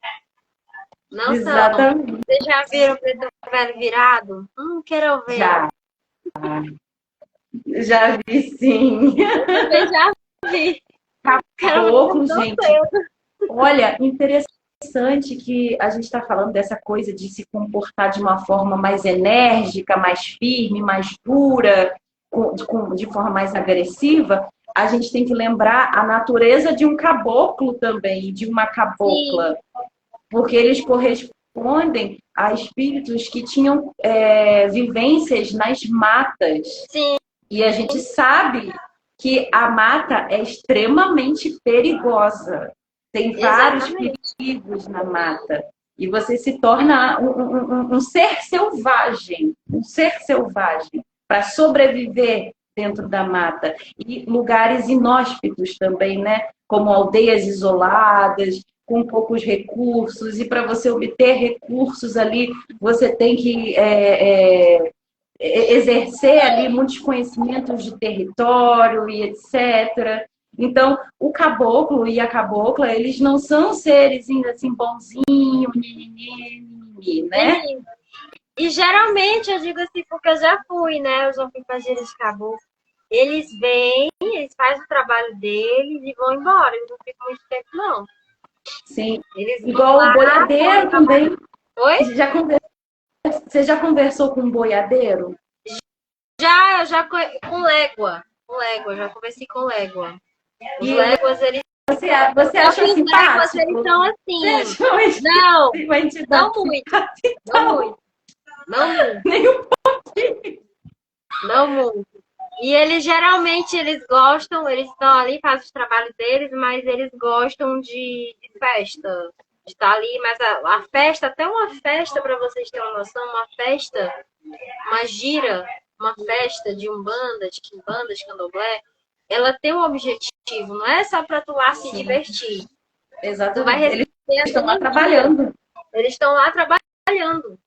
Não são. Exatamente. Vocês já viram o preto velho virado? Quero ver. Já. Já vi, sim. Eu também já vi. Quero ver Caboclo, tão gente. cedo. Olha, interessante que a gente está falando dessa coisa de se comportar de uma forma mais enérgica, mais firme, mais dura, de forma mais agressiva. A gente tem que lembrar a natureza de um caboclo também, de uma Sim, cabocla, porque eles correspondem a espíritos que tinham vivências nas matas. sim, E a gente sabe que a mata é extremamente perigosa. Tem vários exatamente. perigos na mata. E você se torna um ser selvagem, um ser selvagem, para sobreviver dentro da mata. E lugares inóspitos também, né? Como aldeias isoladas, com poucos recursos. E para você obter recursos ali, você tem que exercer ali muitos conhecimentos de território e etc. Então, o caboclo e a cabocla, eles não são seres assim bonzinho, né? Sim. E geralmente eu digo assim, porque eu já fui, né? Eu já fui pra Gíria de Caboclo. Eles vêm, eles fazem o trabalho deles e vão embora. Eles não ficam muito tempo, não. Sim. Eles vão Igual o lá, fazem o boiadeiro trabalho. também. Oi? Você já conversou com um boiadeiro? Com légua. Com légua, já conversei com légua. Os E léguas, eles. você Só acha que os léguas, eles simpático? são Você assim. acha Não, uma entidade não muito. simpática? Não muito. Não muito. Nem um pouquinho. Não muito. E eles geralmente eles gostam, eles estão ali, fazem o trabalho deles, mas eles gostam de festa. De estar ali, mas a festa, até uma festa, para vocês terem uma noção, uma festa, uma gira, uma festa de umbanda, de quimbanda, de candomblé, ela tem um objetivo, não é só para tu lá se Sim, divertir. Tu vai exatamente. receber Eles essa estão lá energia. trabalhando. Eles estão lá trabalhando.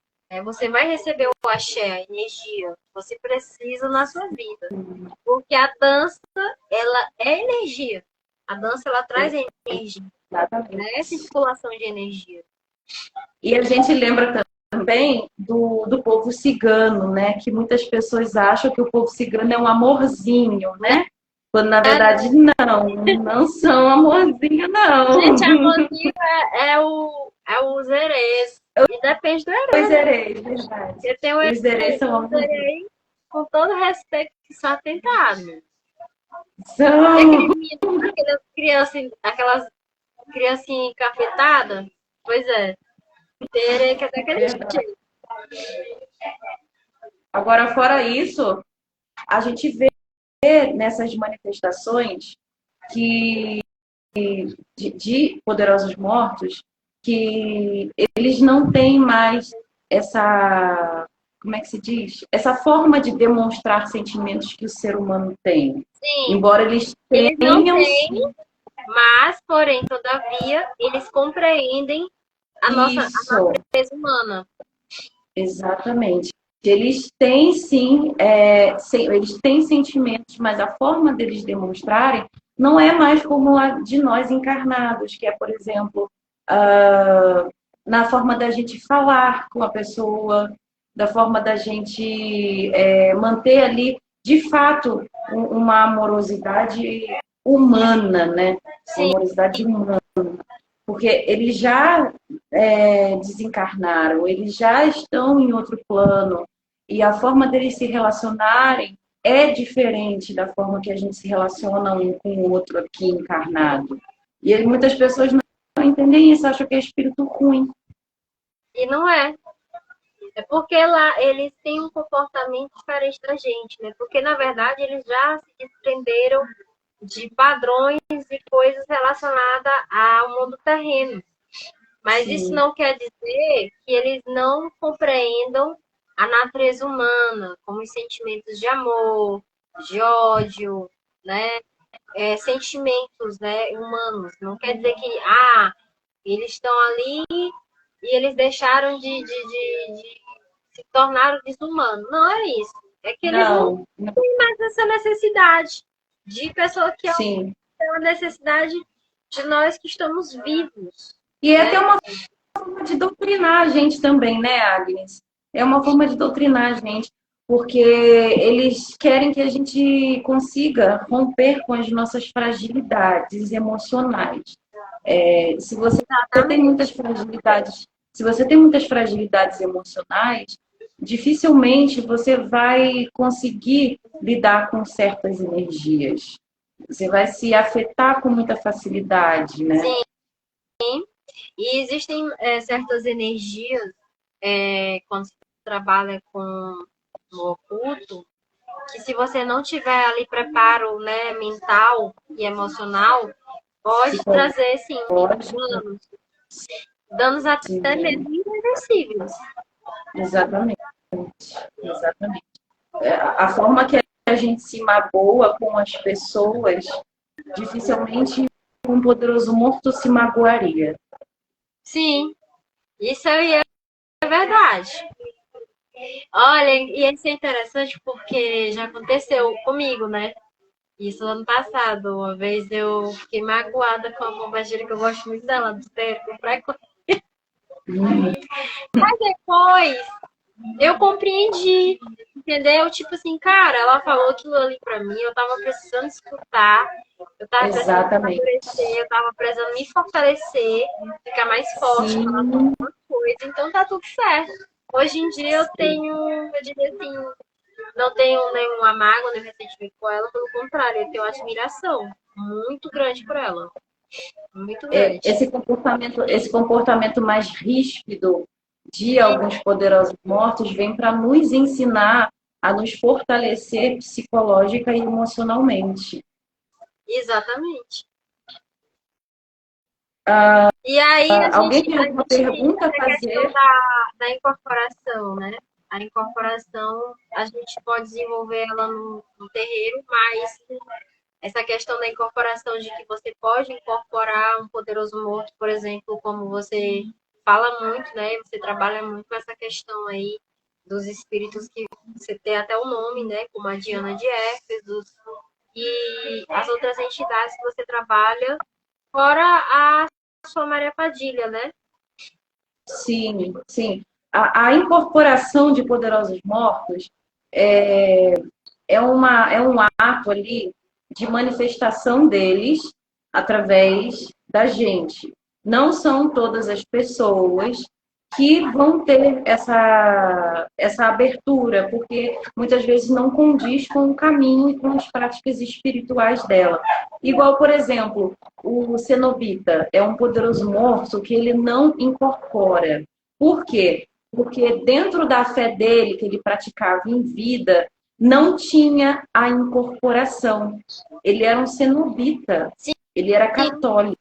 Você vai receber o axé, a energia. Você precisa na sua vida. Porque a dança, ela é energia. A dança, ela traz energia. Exatamente. Né? É circulação de energia. E a gente lembra também do povo cigano, né? Que muitas pessoas acham que o povo cigano é um amorzinho, né? Quando na verdade não são amorzinho, não. Gente, a motivo é o Zerês. E depende do Os herê, né? hereis, verdade. Porque tem o Os hereis são os amorzinhos. herês, com todo respeito, que são atentados. E São. aquelas criancinhas encafetadas? Pois é. Tem herê que é daquele Verdade. jeito. Agora, fora isso, a gente vê nessas manifestações que de poderosos mortos que eles não têm mais essa, como é que se diz? Essa forma de demonstrar sentimentos que o ser humano tem. Sim, Embora eles eles não tenham têm, mas, porém, todavia, eles compreendem a isso, natureza humana. exatamente. Eles têm sim, eles têm sentimentos, mas a forma deles demonstrarem não é mais como a de nós encarnados, que é, por exemplo, na forma da gente falar com a pessoa, da forma da gente manter ali, de fato, uma amorosidade humana, né? Uma Sim, amorosidade humana. Porque eles já desencarnaram, eles já estão em outro plano. E a forma deles se relacionarem é diferente da forma que a gente se relaciona um com o outro aqui encarnado. E aí, muitas pessoas não entendem isso, acham que é espírito ruim. e não é. É porque lá eles têm um comportamento diferente da gente, né? Porque, na verdade, eles já se desprenderam de padrões e coisas relacionadas ao mundo terreno. Mas isso não quer dizer que eles não compreendam a natureza humana, como os sentimentos de amor, de ódio, né? Sentimentos, né, humanos. Não quer dizer que eles estão ali e eles deixaram de se tornar desumanos. Não é isso. É que eles não têm mais essa necessidade de pessoa que é uma necessidade de nós que estamos vivos. E é até uma forma de doutrinar a gente também, né, Agnes? É uma forma de doutrinar a gente, porque eles querem que a gente consiga romper com as nossas fragilidades emocionais. Se você tem muitas fragilidades, se você tem muitas fragilidades emocionais, dificilmente você vai conseguir lidar com certas energias. Você vai se afetar com muita facilidade, né? Sim. E existem certas energias, quando você trabalha com o oculto, que se você não tiver ali preparo, né, mental e emocional, pode trazer, sim, danos até mesmo irreversíveis. Exatamente. A forma que a gente se magoa com as pessoas, dificilmente um poderoso morto se magoaria. Sim, isso é verdade. Olha, e isso é interessante porque já aconteceu comigo, né? Isso ano passado. Uma vez eu fiquei magoada com a bombageira, que eu gosto muito dela, do Terco. Mas depois eu compreendi, entendeu? Tipo assim, cara, ela falou aquilo ali pra mim, eu tava precisando escutar, eu tava precisando amadurecer, eu tava precisando me fortalecer, ficar mais forte para alguma coisa, então tá tudo certo. Hoje em dia eu diria assim, não tenho nenhuma mágoa, nem ressentimento com ela, pelo contrário, eu tenho admiração muito grande por ela. Muito grande. Esse comportamento mais ríspido de alguns poderosos mortos vem para nos ensinar a nos fortalecer psicológica e emocionalmente. Exatamente. E aí alguém tem alguma pergunta a fazer? Da incorporação, né? A incorporação, a gente pode desenvolver ela no terreiro, mas essa questão da incorporação de que você pode incorporar um poderoso morto, por exemplo, como você fala muito, né? Você trabalha muito com essa questão aí dos espíritos que você tem até o nome, né? Como a Diana de Éfeso e as outras entidades que você trabalha, fora a sua Maria Padilha, né? Sim, sim. A incorporação de poderosos mortos é um ato ali de manifestação deles através da gente. Não são todas as pessoas que vão ter essa abertura, porque muitas vezes não condiz com o caminho e com as práticas espirituais dela. Igual, por exemplo, o cenobita é um poderoso morto que ele não incorpora. Por quê? Porque dentro da fé dele, que ele praticava em vida, não tinha a incorporação. Ele era um cenobita. Ele era católico.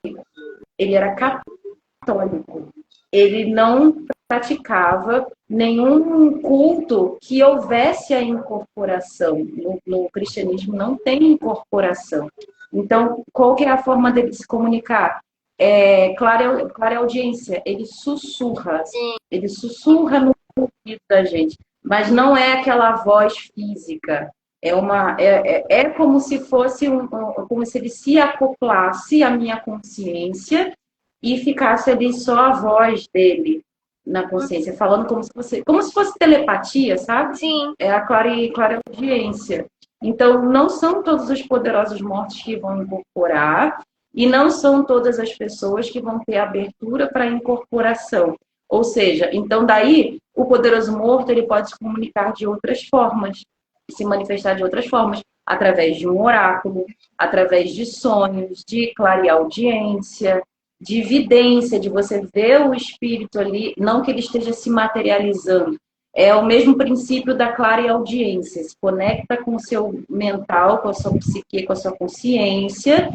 Ele não praticava nenhum culto que houvesse a incorporação. No cristianismo não tem incorporação. Então, qual que é a forma dele se comunicar? Clara audiência. Ele sussurra. Ele sussurra no ouvido da gente. Mas não é aquela voz física. É como se fosse como se ele se acoplasse à minha consciência e ficasse ali só a voz dele na consciência, falando como se fosse telepatia, sabe? Sim. É a clara audiência. Então, não são todos os poderosos mortos que vão incorporar e não são todas as pessoas que vão ter abertura para incorporação. Ou seja, então daí o poderoso morto ele pode se comunicar de outras formas, se manifestar de outras formas, através de um oráculo, através de sonhos, de clareaudiência, de vidência, de você ver o espírito ali, não que ele esteja se materializando, É o mesmo princípio da clareaudiência. Se conecta com o seu mental, com a sua psique, com a sua consciência,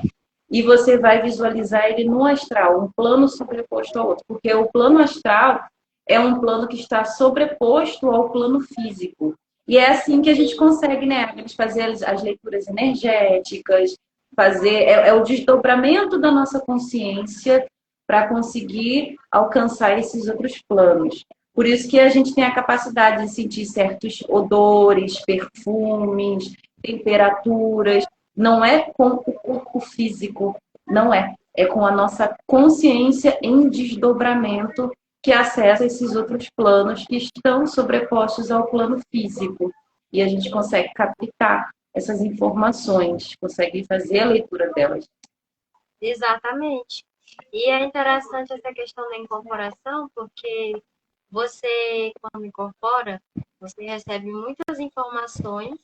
e você vai visualizar ele no astral, um plano sobreposto ao outro. Porque o plano astral é um plano que está sobreposto ao plano físico. E é assim que a gente consegue, né, Agnes, fazer as leituras energéticas, é o desdobramento da nossa consciência para conseguir alcançar esses outros planos. Por isso que a gente tem a capacidade de sentir certos odores, perfumes, temperaturas. Não é com o corpo físico, não é. É com a nossa consciência em desdobramento que acessa esses outros planos que estão sobrepostos ao plano físico. E a gente consegue captar essas informações, consegue fazer a leitura delas. Exatamente. E é interessante essa questão da incorporação, porque você, quando incorpora, você recebe muitas informações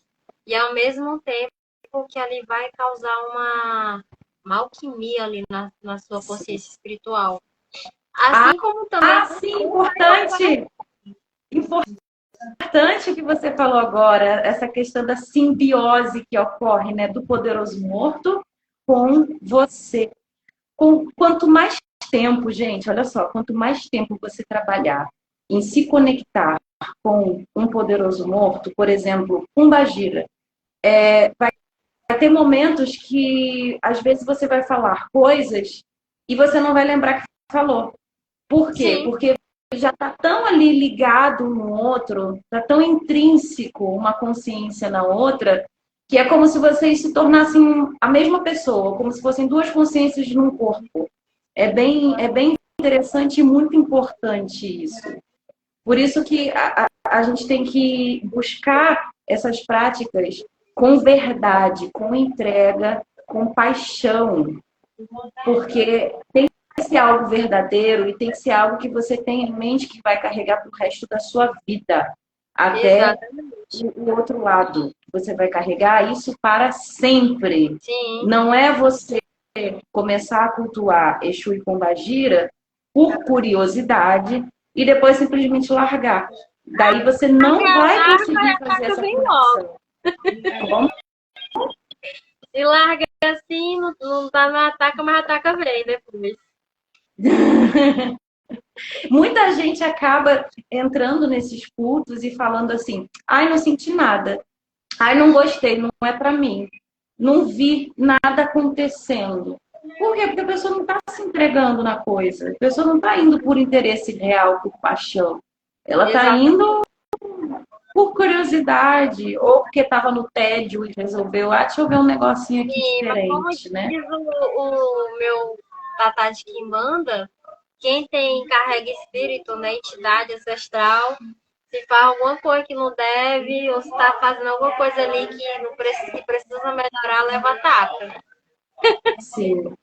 e, ao mesmo tempo, que ali vai causar uma alquimia ali na sua consciência espiritual. Assim como também... Sim, importante! Importante que você falou agora, essa questão da simbiose que ocorre, né, do poderoso morto com você. Quanto mais tempo, gente, olha só, quanto mais tempo você trabalhar em se conectar com um poderoso morto, por exemplo, Pombagira, vai ter momentos que às vezes você vai falar coisas e você não vai lembrar que falou. Por quê? Sim. Porque já está tão ali ligado no outro, está tão intrínseco uma consciência na outra, que é como se vocês se tornassem a mesma pessoa, como se fossem duas consciências num corpo. É bem interessante e muito importante isso. Por isso que a gente tem que buscar essas práticas com verdade, com entrega, com paixão, porque tem que ser algo verdadeiro e tem que ser algo que você tem em mente que vai carregar para o resto da sua vida. Até o outro lado. Você vai carregar isso para sempre. Sim. Não é você começar a cultuar Exu e Pombagira por curiosidade e depois simplesmente largar. Daí você não vai conseguir fazer essa conexão. Bom? Se larga assim, não tá no ataca, mas ataca bem depois. Muita gente acaba entrando nesses cultos e falando assim: ai, não senti nada. Ai, não gostei, não é para mim. Não vi nada acontecendo. Por quê? Porque a pessoa não está se entregando na coisa. A pessoa não está indo por interesse real, por paixão. Ela está indo por curiosidade, ou porque estava no tédio e resolveu, deixa eu ver um negocinho aqui diferente, né? Diz o meu tatá de Quimbanda, quem carrega espírito, né, entidade ancestral, se faz alguma coisa que não deve, ou se está fazendo alguma coisa ali que precisa melhorar, leva a taca. Sim.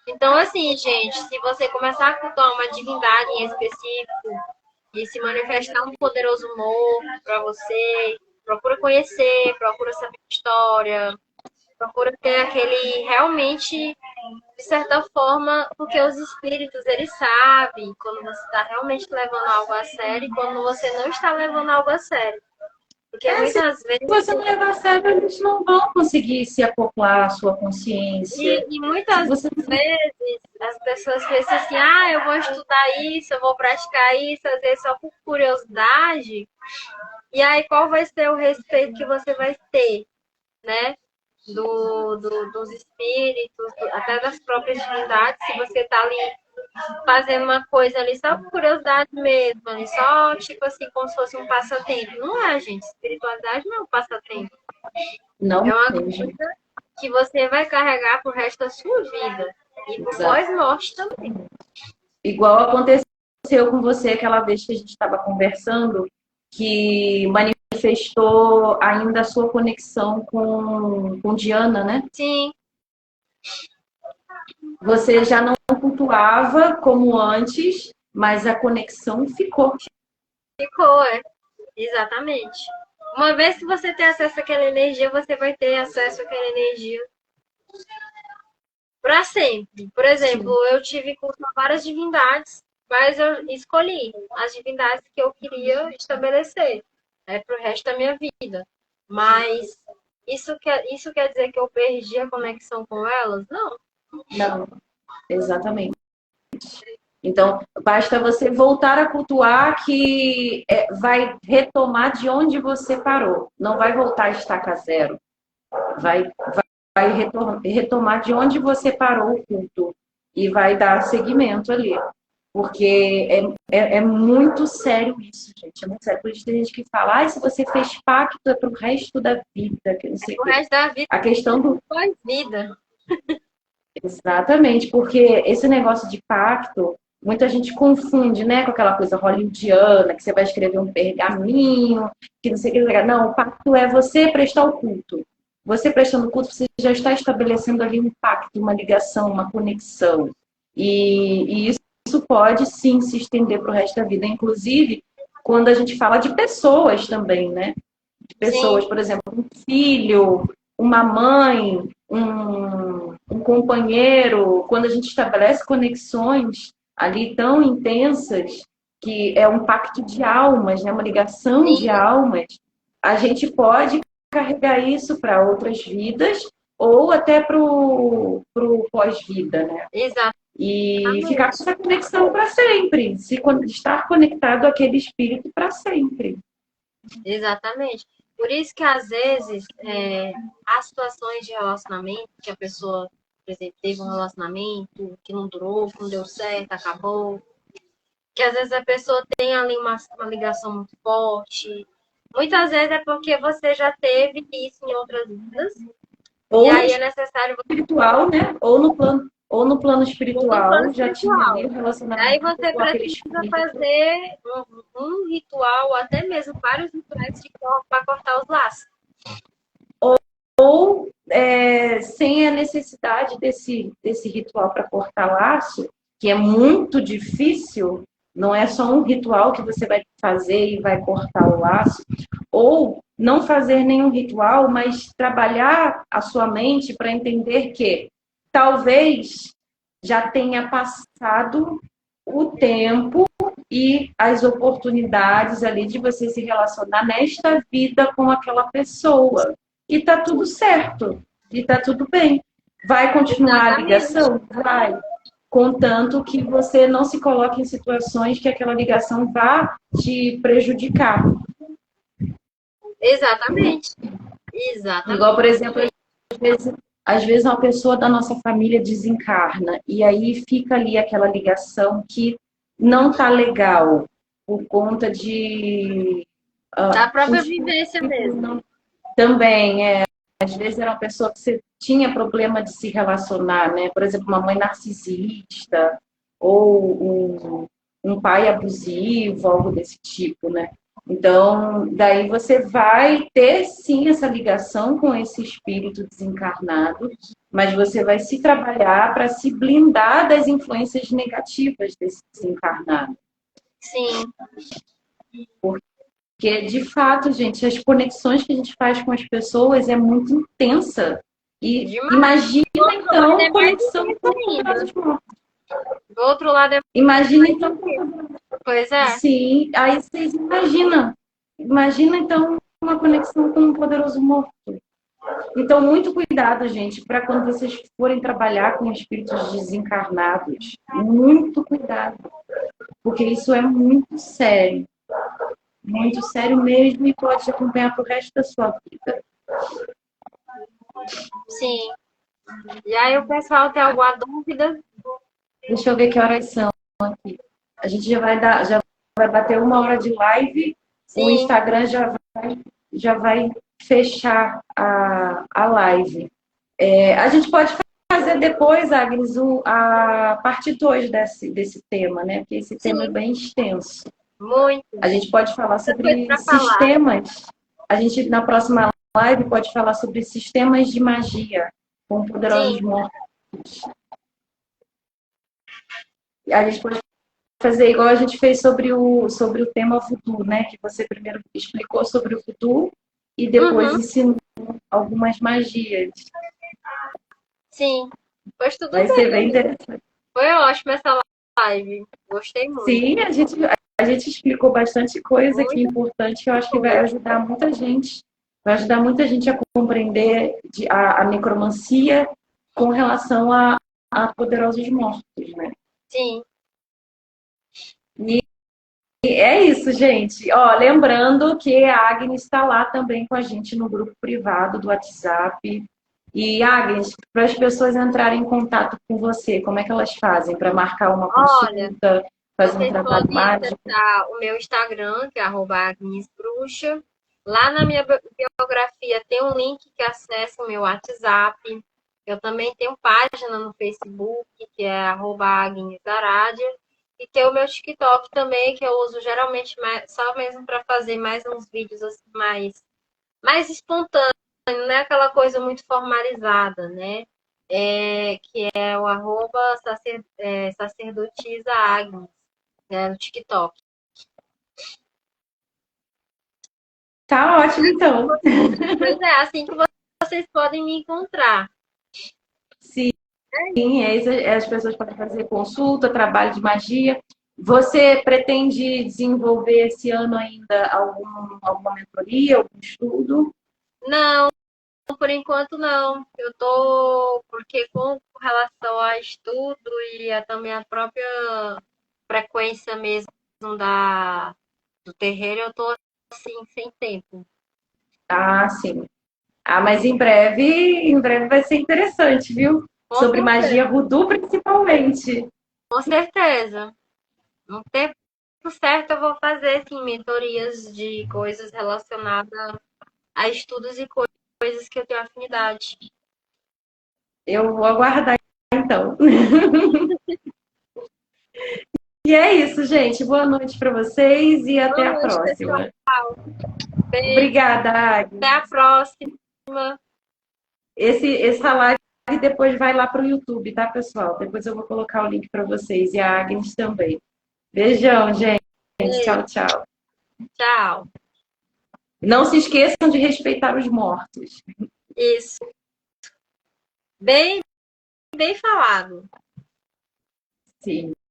Então, assim, gente, se você começar a cultuar uma divindade em específico e se manifestar um poderoso amor para você, procura conhecer, procura saber história, procura ter aquele realmente, de certa forma, porque os espíritos, eles sabem quando você está realmente levando algo a sério e quando você não está levando algo a sério. Porque muitas vezes... Se você não levar a sério, eles não vão conseguir se acoplar à sua consciência. E muitas vezes as pessoas pensam assim, eu vou estudar isso, eu vou praticar isso, às vezes só por curiosidade. E aí qual vai ser o respeito que você vai ter, né? Dos espíritos, até das próprias divindades, se você está ali fazendo uma coisa ali só por curiosidade mesmo, ali, só tipo assim, como se fosse um passatempo. Não é, gente. Espiritualidade não é um passatempo. Não é uma coisa que você vai carregar pro resto da sua vida. E pro pós-morte também. Igual aconteceu com você aquela vez que a gente estava conversando, que manifestou ainda a sua conexão com Diana, né? Sim. Você já não cultuava como antes, mas a conexão ficou. Ficou, exatamente. Uma vez que você tem acesso àquela energia, você vai ter acesso àquela energia para sempre. Por exemplo, eu tive culto a várias divindades Mas eu escolhi as divindades que eu queria estabelecer para o resto da minha vida. Mas isso quer dizer que eu perdi a conexão com elas? Não. Não, exatamente. Então, basta você voltar a cultuar que vai retomar de onde você parou. Não vai voltar a estaca zero. Vai retomar de onde você parou o culto. E vai dar seguimento ali. Porque é muito sério isso, gente. É muito sério. Por isso tem gente que fala, se você fez pacto é pro resto da vida, que não sei o O quê. resto da vida A questão do... foi vida. Exatamente, porque esse negócio de pacto, muita gente confunde, né, com aquela coisa hollywoodiana, que você vai escrever um pergaminho, que não sei o que. Não, o pacto é você prestar o culto. Você prestando o culto, você já está estabelecendo ali um pacto, uma ligação, uma conexão. E isso pode, sim, se estender para o resto da vida. Inclusive, quando a gente fala de pessoas também, né? De pessoas, Sim. por exemplo, um filho, uma mãe, um companheiro, quando a gente estabelece conexões ali tão intensas, que é um pacto de almas, né? Uma ligação de Sim. almas, a gente pode carregar isso para outras vidas ou até para o pós-vida, né? Exatamente. E ficar com essa conexão para sempre, estar conectado àquele espírito para sempre. Exatamente. Por isso que, às vezes, há situações de relacionamento que a pessoa, por exemplo, teve um relacionamento que não durou, que não deu certo, acabou. Que às vezes a pessoa tem ali uma ligação muito forte. Muitas vezes é porque você já teve isso em outras vidas. Ou E no aí é necessário você espiritual, né? Ou no plano ir no plano espiritual já tinha ali espiritual. o Aí relacionamento você com aquele precisa espírito. fazer um ritual, até mesmo vários rituais para cortar os laços. Ou sem a necessidade desse ritual para cortar laço, que é muito difícil, não é só um ritual que você vai fazer e vai cortar o laço, ou não fazer nenhum ritual, mas trabalhar a sua mente para entender que talvez já tenha passado o tempo e as oportunidades ali de você se relacionar nesta vida com aquela pessoa. E tá tudo certo. E tá tudo bem. Vai continuar a Exatamente. ligação? Vai. Contanto que você não se coloque em situações que aquela ligação vá te prejudicar. Exatamente. Exatamente. Igual, por exemplo, às vezes uma pessoa da nossa família desencarna e aí fica ali aquela ligação que não tá legal por conta de Da própria os vivência mesmo. também às vezes era uma pessoa que você tinha problema de se relacionar, né? Por exemplo, uma mãe narcisista ou um pai abusivo, algo desse tipo, né? Então, daí você vai ter sim essa ligação com esse espírito desencarnado, mas você vai se trabalhar para se blindar das influências negativas desse desencarnado. Sim. Porque, de fato, gente, as conexões que a gente faz com as pessoas é muito intensa. E Demais. imagina, Do outro lado então, é mais conexão com intenso ainda. poderosos mortos. Do outro lado é Imagina, mais então, intenso. Pois é. sim, aí vocês imaginam. Imagina, então, uma conexão com um poderoso morto. Então, muito cuidado, gente, para quando vocês forem trabalhar com espíritos desencarnados. Muito cuidado. Porque isso é muito sério. Muito sério mesmo e pode te acompanhar pro resto da sua vida. Sim. E aí o pessoal tem alguma dúvida? Deixa eu ver que horas são aqui. A gente já vai bater 1 hora de live. O Sim. Instagram já vai fechar a live. A gente pode fazer depois, Agnes, a parte 2 desse tema, né? Porque esse tema é Sim. bem extenso. Muito. A gente pode falar Muita coisa sobre para falar. sistemas. A gente, na próxima live, pode falar sobre sistemas de magia com poderosos Sim. mortos. A gente pode fazer igual a gente fez sobre o tema voodoo, né? Que você primeiro explicou sobre o voodoo e depois Uhum. ensinou algumas magias. Sim. Pois tudo Vai ser bem bem. interessante. Foi ótimo essa live. Gostei muito. Sim, a gente explicou bastante coisa que é Muito importante, eu acho que vai ajudar muita gente. Vai ajudar muita gente a compreender a necromancia com relação a poderosos mortos, né? sim. E é isso, gente. Ó, lembrando que a Agnes está lá também com a gente no grupo privado do WhatsApp. E, Agnes, para as pessoas entrarem em contato com você, como é que elas fazem para marcar uma Olha, consulta, fazer um vocês trabalho podem mágico? acessar o meu Instagram, que é @agnesbruxa. Lá na minha biografia tem um link que acessa o meu WhatsApp. Eu também tenho página no Facebook, que é @agnesaradia. E tem o meu TikTok também, que eu uso geralmente só mesmo para fazer mais uns vídeos assim, mais espontâneos, não é aquela coisa muito formalizada, né? Que é o @sacerdotisa Agnes, né, no TikTok. Tá ótimo, então. Pois é, assim que vocês podem me encontrar. Sim, é isso, as pessoas podem fazer consulta, trabalho de magia. Você pretende desenvolver esse ano ainda alguma mentoria, algum estudo? Não, por enquanto não. Eu tô, porque com relação a estudo e também a própria frequência mesmo do terreiro, eu tô assim, sem tempo. Ah, sim. Ah, mas em breve vai ser interessante, viu? Com Sobre certeza, magia voodoo, principalmente. com certeza. No tempo certo eu vou fazer, sim, mentorias de coisas relacionadas a estudos e coisas que eu tenho afinidade. Eu vou aguardar, então. E é isso, gente. Boa noite para vocês e Boa até a noite, pessoal. próxima. Beijo, Obrigada, até Agnes. a próxima. Essa live depois vai lá para o YouTube, tá, pessoal? Depois eu vou colocar o link para vocês e a Agnes também. Beijão, gente. Beijo, Tchau, tchau. tchau. Não se esqueçam de respeitar os mortos. Isso. Bem, bem falado. Sim.